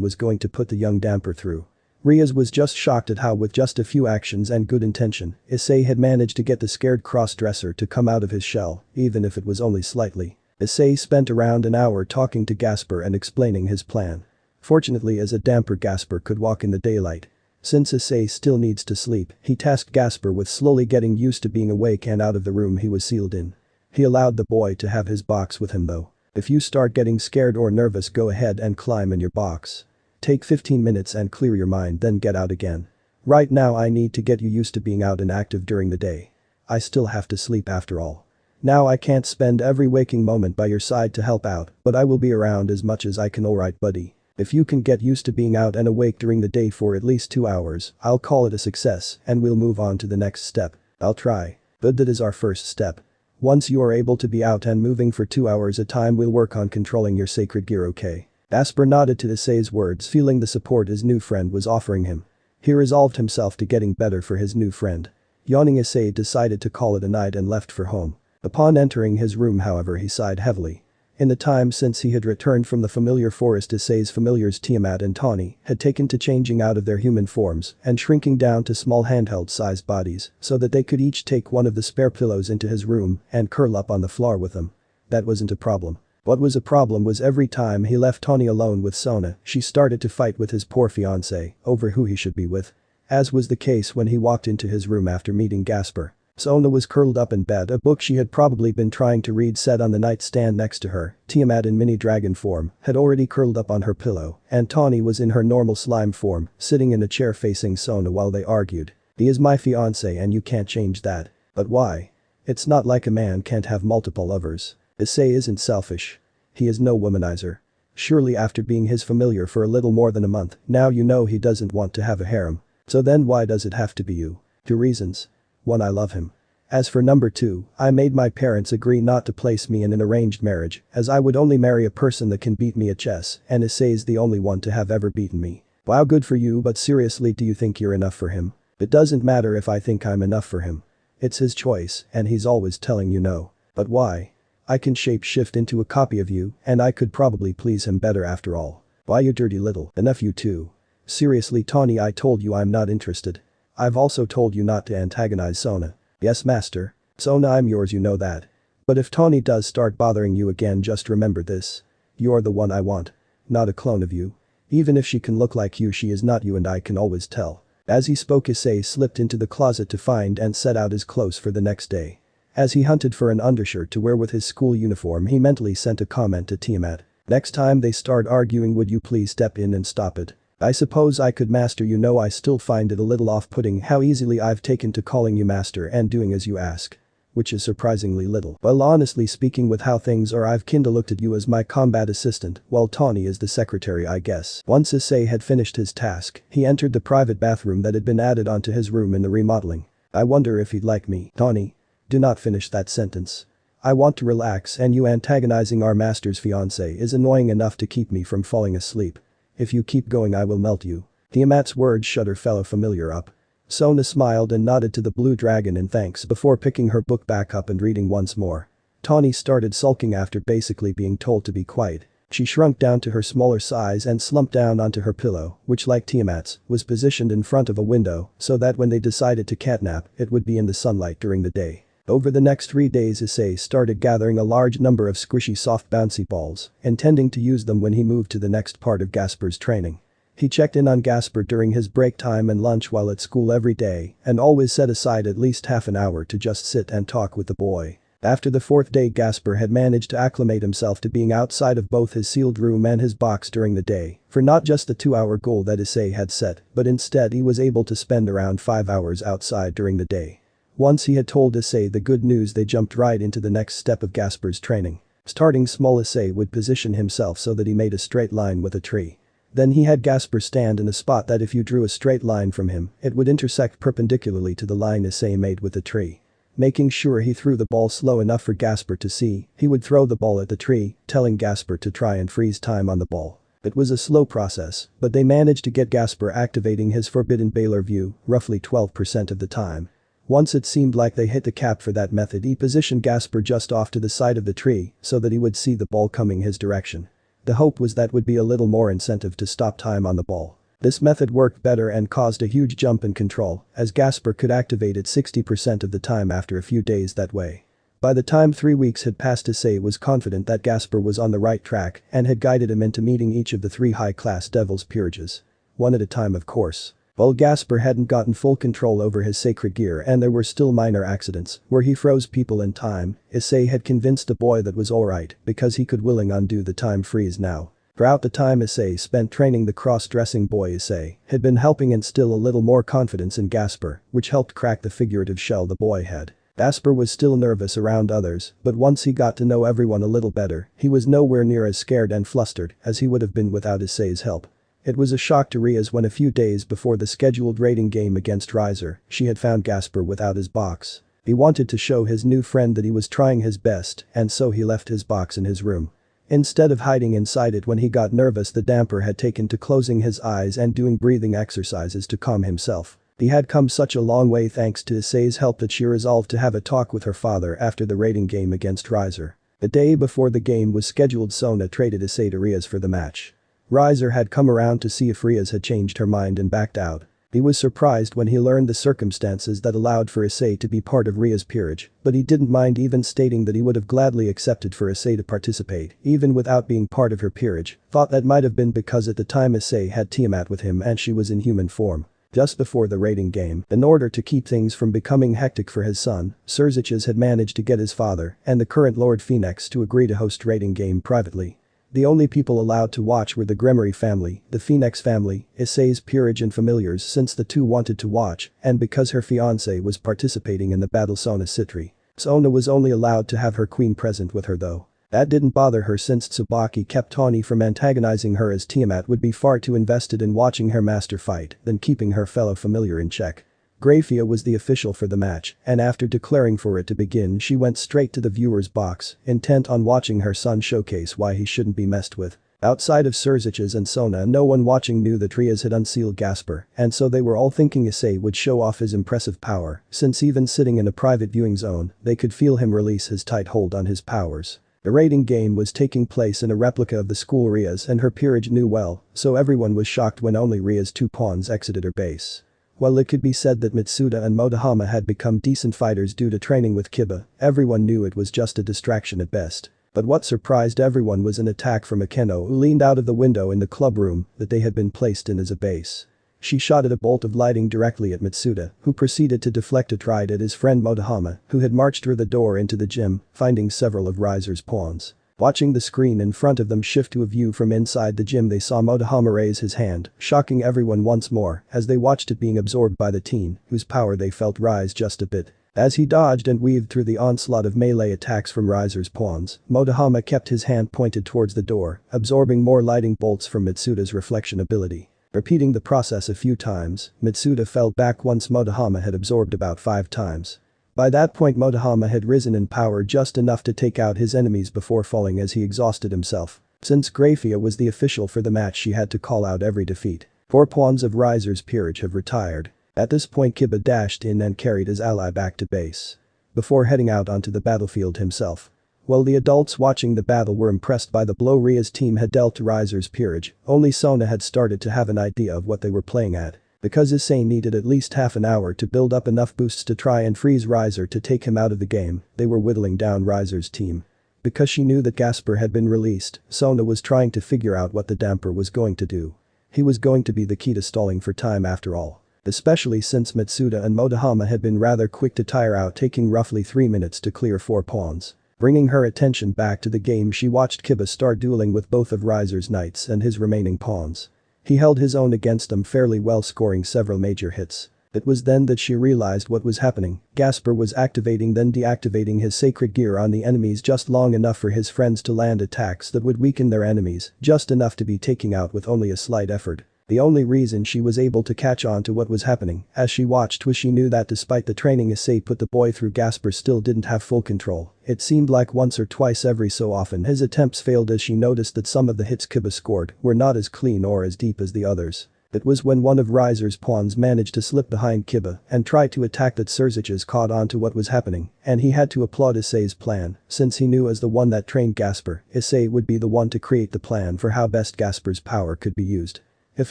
was going to put the young damper through. Riaz was just shocked at how, with just a few actions and good intention, Issei had managed to get the scared cross-dresser to come out of his shell, even if it was only slightly. Issei spent around an hour talking to Gasper and explaining his plan. Fortunately, as a damper, Gasper could walk in the daylight. Since Issei still needs to sleep, he tasked Gasper with slowly getting used to being awake and out of the room he was sealed in. He allowed the boy to have his box with him though. If you start getting scared or nervous, go ahead and climb in your box. Take 15 minutes and clear your mind, then get out again. Right now I need to get you used to being out and active during the day. I still have to sleep after all. Now I can't spend every waking moment by your side to help out, but I will be around as much as I can, alright buddy. If you can get used to being out and awake during the day for at least 2 hours, I'll call it a success and we'll move on to the next step. I'll try. But that is our first step. Once you are able to be out and moving for 2 hours at a time, we'll work on controlling your sacred gear, okay? Gasper nodded to Issei's words, feeling the support his new friend was offering him. He resolved himself to getting better for his new friend. Yawning, Issei decided to call it a night and left for home. Upon entering his room, however, he sighed heavily. In the time since he had returned from the familiar forest, Issei's familiars Tiamat and Tawny had taken to changing out of their human forms and shrinking down to small handheld-sized bodies so that they could each take one of the spare pillows into his room and curl up on the floor with them. That wasn't a problem. What was a problem was every time he left Tawny alone with Sona, she started to fight with his poor fiancé over who he should be with. As was the case when he walked into his room after meeting Gasper. Sona was curled up in bed, a book she had probably been trying to read set on the nightstand next to her. Tiamat in mini dragon form had already curled up on her pillow, and Tawny was in her normal slime form, sitting in a chair facing Sona while they argued. He is my fiancé and you can't change that. But why? It's not like a man can't have multiple lovers. Issei isn't selfish. He is no womanizer. Surely after being his familiar for a little more than a month, now you know he doesn't want to have a harem. So then why does it have to be you? 2 reasons. 1, I love him. As for number 2, I made my parents agree not to place me in an arranged marriage, as I would only marry a person that can beat me at chess, and Issei's the only one to have ever beaten me. Wow, good for you, but seriously, do you think you're enough for him? It doesn't matter if I think I'm enough for him. It's his choice, and he's always telling you no. But why? I can shape-shift into a copy of you, and I could probably please him better after all. Why, you dirty little. Enough, you too. Seriously, Tawny, I told you I'm not interested. I've also told you not to antagonize Sona. Yes, master. Sona, I'm yours, you know that. But if Tawny does start bothering you again, just remember this. You're the one I want. Not a clone of you. Even if she can look like you, she is not you, and I can always tell. As he spoke, Issei slipped into the closet to find and set out his clothes for the next day. As he hunted for an undershirt to wear with his school uniform, he mentally sent a comment to Tiamat. Next time they start arguing, would you please step in and stop it? I suppose I could, master. You know, I still find it a little off-putting how easily I've taken to calling you master and doing as you ask. Which is surprisingly little. Well, honestly speaking, with how things are, I've kinda looked at you as my combat assistant, while Tawny is the secretary, I guess. Once Issei had finished his task, he entered the private bathroom that had been added onto his room in the remodeling. I wonder if he'd like me. Tawny. Do not finish that sentence. I want to relax, and you antagonizing our master's fiancé is annoying enough to keep me from falling asleep. If you keep going, I will melt you. Tiamat's words shut her fellow familiar up. Sona smiled and nodded to the blue dragon in thanks before picking her book back up and reading once more. Tawny started sulking after basically being told to be quiet. She shrunk down to her smaller size and slumped down onto her pillow, which, like Tiamat's, was positioned in front of a window so that when they decided to catnap, it would be in the sunlight during the day. Over the next 3 days, Issei started gathering a large number of squishy soft bouncy balls, intending to use them when he moved to the next part of Gasper's training. He checked in on Gasper during his break time and lunch while at school every day and always set aside at least half an hour to just sit and talk with the boy. After the 4th day, Gasper had managed to acclimate himself to being outside of both his sealed room and his box during the day, for not just the 2-hour goal that Issei had set, but instead he was able to spend around 5 hours outside during the day. Once he had told Issei the good news, they jumped right into the next step of Gasper's training. Starting small, Issei would position himself so that he made a straight line with a tree. Then he had Gasper stand in a spot that if you drew a straight line from him, it would intersect perpendicularly to the line Issei made with the tree. Making sure he threw the ball slow enough for Gasper to see, he would throw the ball at the tree, telling Gasper to try and freeze time on the ball. It was a slow process, but they managed to get Gasper activating his forbidden Baylor view, roughly 12% of the time. Once it seemed like they hit the cap for that method, he positioned Gasper just off to the side of the tree so that he would see the ball coming his direction. The hope was that would be a little more incentive to stop time on the ball. This method worked better and caused a huge jump in control, as Gasper could activate it 60% of the time after a few days that way. By the time 3 weeks had passed, Issei was confident that Gasper was on the right track and had guided him into meeting each of the 3 high-class Devil's peerages. One at a time, of course. While Gasper hadn't gotten full control over his sacred gear and there were still minor accidents where he froze people in time, Issei had convinced the boy that was alright because he could willing undo the time freeze now. Throughout the time Issei spent training, the cross-dressing boy Issei had been helping instill a little more confidence in Gasper, which helped crack the figurative shell the boy had. Gasper was still nervous around others, but once he got to know everyone a little better, he was nowhere near as scared and flustered as he would have been without Issei's help. It was a shock to Riaz when a few days before the scheduled rating game against Riser, she had found Gasper without his box. He wanted to show his new friend that he was trying his best, and so he left his box in his room. Instead of hiding inside it when he got nervous, the damper had taken to closing his eyes and doing breathing exercises to calm himself. He had come such a long way thanks to Issei's help that she resolved to have a talk with her father after the rating game against Riser. The day before the game was scheduled, Sona traded Issei to Riaz for the match. Riser had come around to see if Riaz had changed her mind and backed out. He was surprised when he learned the circumstances that allowed for Issei to be part of Riaz's peerage, but he didn't mind even stating that he would have gladly accepted for Issei to participate, even without being part of her peerage. Thought that might have been because at the time Issei had Tiamat with him and she was in human form. Just before the rating game, in order to keep things from becoming hectic for his son, Surziches had managed to get his father and the current Lord Phoenix to agree to host rating game privately. The only people allowed to watch were the Gremory family, the Phoenix family, Issei's peerage and familiars, since the two wanted to watch, and because her fiance was participating in the battle Sona Citri. Sona was only allowed to have her queen present with her though. That didn't bother her since Tsubaki kept Tawny from antagonizing her, as Tiamat would be far too invested in watching her master fight than keeping her fellow familiar in check. Grafia was the official for the match, and after declaring for it to begin, she went straight to the viewer's box, intent on watching her son showcase why he shouldn't be messed with. Outside of Surziches and Sona, no one watching knew that Riaz had unsealed Gasper, and so they were all thinking Issei would show off his impressive power, since even sitting in a private viewing zone, they could feel him release his tight hold on his powers. The rating game was taking place in a replica of the school Riaz and her peerage knew well, so everyone was shocked when only Riaz's 2 pawns exited her base. While it could be said that Mitsuda and Motohama had become decent fighters due to training with Kiba, everyone knew it was just a distraction at best. But what surprised everyone was an attack from Akeno, who leaned out of the window in the club room that they had been placed in as a base. She shot at a bolt of lighting directly at Mitsuda, who proceeded to deflect it right at his friend Motohama, who had marched through the door into the gym, finding several of Riser's pawns. Watching the screen in front of them shift to a view from inside the gym, they saw Motohama raise his hand, shocking everyone once more as they watched it being absorbed by the teen, whose power they felt rise just a bit. As he dodged and weaved through the onslaught of melee attacks from Riser's pawns, Motohama kept his hand pointed towards the door, absorbing more lighting bolts from Mitsuda's reflection ability. Repeating the process a few times, Mitsuda fell back once Motohama had absorbed about 5 times. By that point Motohama had risen in power just enough to take out his enemies before falling as he exhausted himself. Since Grafia was the official for the match, she had to call out every defeat. 4 pawns of Riser's peerage have retired. At this point Kiba dashed in and carried his ally back to base. Before heading out onto the battlefield himself. While the adults watching the battle were impressed by the blow Riaz's team had dealt to Riser's peerage, only Sona had started to have an idea of what they were playing at. Because Issei needed at least half an hour to build up enough boosts to try and freeze Riser to take him out of the game, they were whittling down Riser's team. Because she knew that Gasper had been released, Sona was trying to figure out what the damper was going to do. He was going to be the key to stalling for time after all. Especially since Mitsuda and Motohama had been rather quick to tire out, taking roughly 3 minutes to clear 4 pawns. Bringing her attention back to the game, she watched Kiba start dueling with both of Riser's knights and his remaining pawns. He held his own against them fairly well, scoring several major hits. It was then that she realized what was happening. Gasper was activating then deactivating his sacred gear on the enemies just long enough for his friends to land attacks that would weaken their enemies, just enough to be taken out with only a slight effort. The only reason she was able to catch on to what was happening as she watched was she knew that despite the training Issei put the boy through, Gasper still didn't have full control. It seemed like once or twice every so often his attempts failed as she noticed that some of the hits Kiba scored were not as clean or as deep as the others. It was when one of Riser's pawns managed to slip behind Kiba and try to attack that Surziches caught on to what was happening, and he had to applaud Issei's plan, since he knew as the one that trained Gasper, Issei would be the one to create the plan for how best Gasper's power could be used. If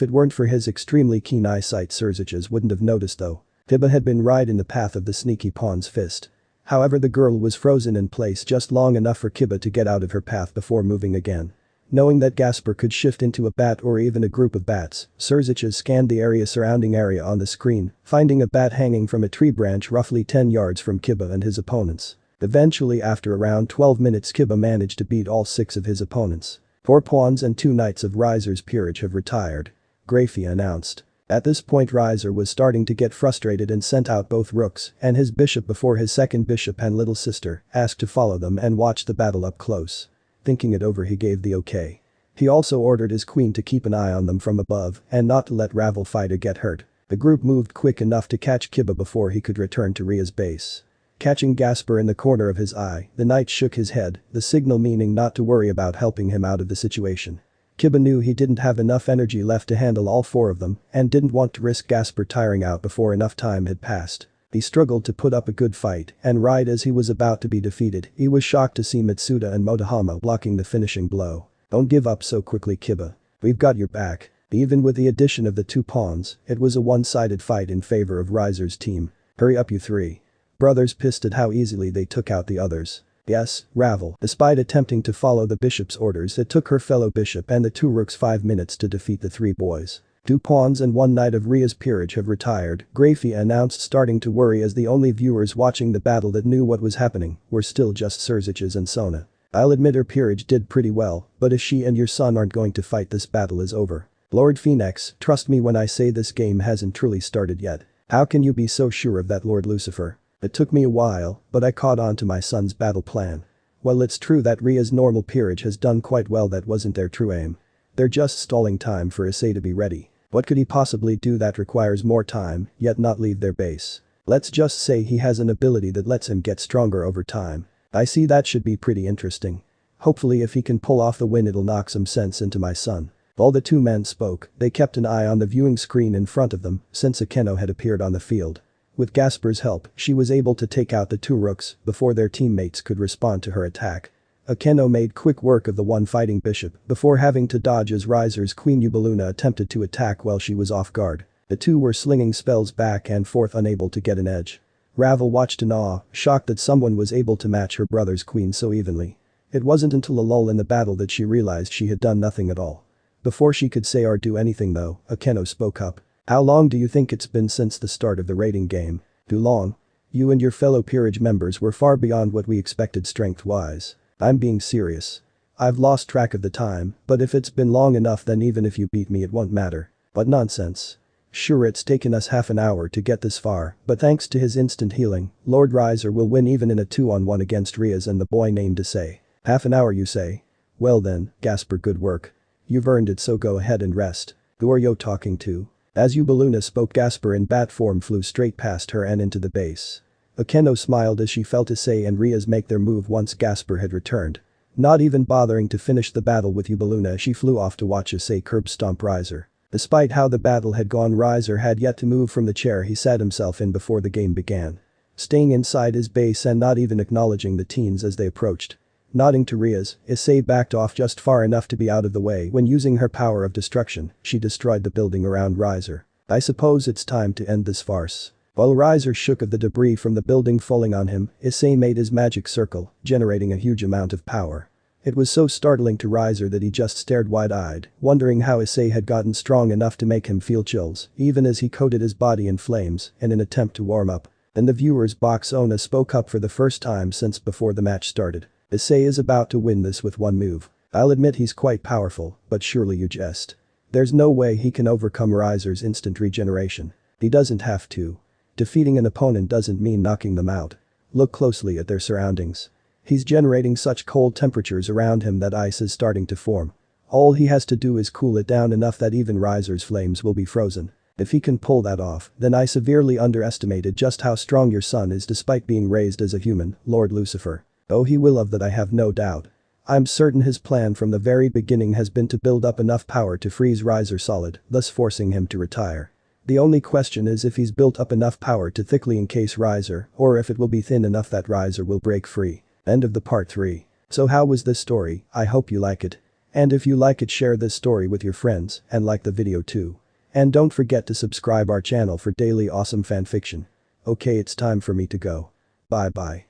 it weren't for his extremely keen eyesight, Surziches wouldn't have noticed though. Kiba had been right in the path of the sneaky pawn's fist. However, the girl was frozen in place just long enough for Kiba to get out of her path before moving again. Knowing that Gasper could shift into a bat or even a group of bats, Surziches scanned the surrounding area on the screen, finding a bat hanging from a tree branch roughly 10 yards from Kiba and his opponents. Eventually, after around 12 minutes, Kiba managed to beat all 6 of his opponents. 4 pawns and 2 knights of Riser's peerage have retired, Grafia announced. At this point, Riser was starting to get frustrated and sent out both rooks and his bishop before his second bishop and little sister asked to follow them and watch the battle up close. Thinking it over, he gave the okay. He also ordered his queen to keep an eye on them from above and not to let Ravel fighter get hurt. The group moved quick enough to catch Kiba before he could return to Ria's base. Catching Gasper in the corner of his eye, the knight shook his head, the signal meaning not to worry about helping him out of the situation. Kiba knew he didn't have enough energy left to handle all 4 of them and didn't want to risk Gasper tiring out before enough time had passed. He struggled to put up a good fight, and right as he was about to be defeated, he was shocked to see Mitsuda and Motohama blocking the finishing blow. Don't give up so quickly, Kiba. We've got your back. Even with the addition of the 2 pawns, it was a one-sided fight in favor of Riser's team. Hurry up, you 3. Brothers pissed at how easily they took out the others. Yes, Ravel. Despite attempting to follow the bishop's orders, it took her fellow bishop and the 2 rooks 5 minutes to defeat the 3 boys. 2 pawns and 1 knight of Ria's peerage have retired, Grafia announced, starting to worry as the only viewers watching the battle that knew what was happening were still just Surziches and Sona. I'll admit her peerage did pretty well, but if she and your son aren't going to fight, this battle is over. Lord Phoenix, trust me when I say this game hasn't truly started yet. How can you be so sure of that, Lord Lucifer? It took me a while, but I caught on to my son's battle plan. Well, it's true that Ria's normal peerage has done quite well. That wasn't their true aim. They're just stalling time for Issei to be ready. What could he possibly do that requires more time, yet not leave their base? Let's just say he has an ability that lets him get stronger over time. I see that should be pretty interesting. Hopefully if he can pull off the win, it'll knock some sense into my son. While the 2 men spoke, they kept an eye on the viewing screen in front of them since Akeno had appeared on the field. With Gasper's help, she was able to take out the 2 rooks before their teammates could respond to her attack. Akeno made quick work of the one fighting bishop before having to dodge as Riser's queen Ubeluna attempted to attack while she was off guard. The 2 were slinging spells back and forth, unable to get an edge. Ravel watched in awe, shocked that someone was able to match her brother's queen so evenly. It wasn't until a lull in the battle that she realized she had done nothing at all. Before she could say or do anything though, Akeno spoke up. How long do you think it's been since the start of the raiding game? Too long. You and your fellow peerage members were far beyond what we expected strength-wise. I'm being serious. I've lost track of the time, but if it's been long enough, then even if you beat me it won't matter. What nonsense. Sure, it's taken us half an hour to get this far, but thanks to his instant healing, Lord Riser will win even in a 2-on-1 against Rias and the boy named Issei. Half an hour, you say? Well then, Gasper, good work. You've earned it, so go ahead and rest. Who are you talking to? As Ubeluna spoke, Gasper in bat form flew straight past her and into the base. Akeno smiled as she felt Issei and Rias make their move once Gasper had returned. Not even bothering to finish the battle with Ubeluna, she flew off to watch Issei curb stomp Riser. Despite how the battle had gone, Riser had yet to move from the chair he sat himself in before the game began. Staying inside his base and not even acknowledging the teens as they approached. Nodding to Rias, Issei backed off just far enough to be out of the way when, using her power of destruction, she destroyed the building around Riser. I suppose it's time to end this farce. While Riser shook of the debris from the building falling on him, Issei made his magic circle, generating a huge amount of power. It was so startling to Riser that he just stared wide-eyed, wondering how Issei had gotten strong enough to make him feel chills, even as he coated his body in flames in an attempt to warm up. Then the viewer's box Sona spoke up for the first time since before the match started. Issei is about to win this with one move. I'll admit he's quite powerful, but surely you jest. There's no way he can overcome Riser's instant regeneration. He doesn't have to. Defeating an opponent doesn't mean knocking them out. Look closely at their surroundings. He's generating such cold temperatures around him that ice is starting to form. All he has to do is cool it down enough that even Riser's flames will be frozen. If he can pull that off, then I severely underestimated just how strong your son is despite being raised as a human, Lord Lucifer. Oh, he will love that, I have no doubt. I'm certain his plan from the very beginning has been to build up enough power to freeze Riser solid, thus forcing him to retire. The only question is if he's built up enough power to thickly encase Riser, or if it will be thin enough that Riser will break free. End of the part 3. So how was this story? I hope you like it. And if you like it, share this story with your friends and like the video too. And don't forget to subscribe our channel for daily awesome fanfiction. Okay, it's time for me to go. Bye bye.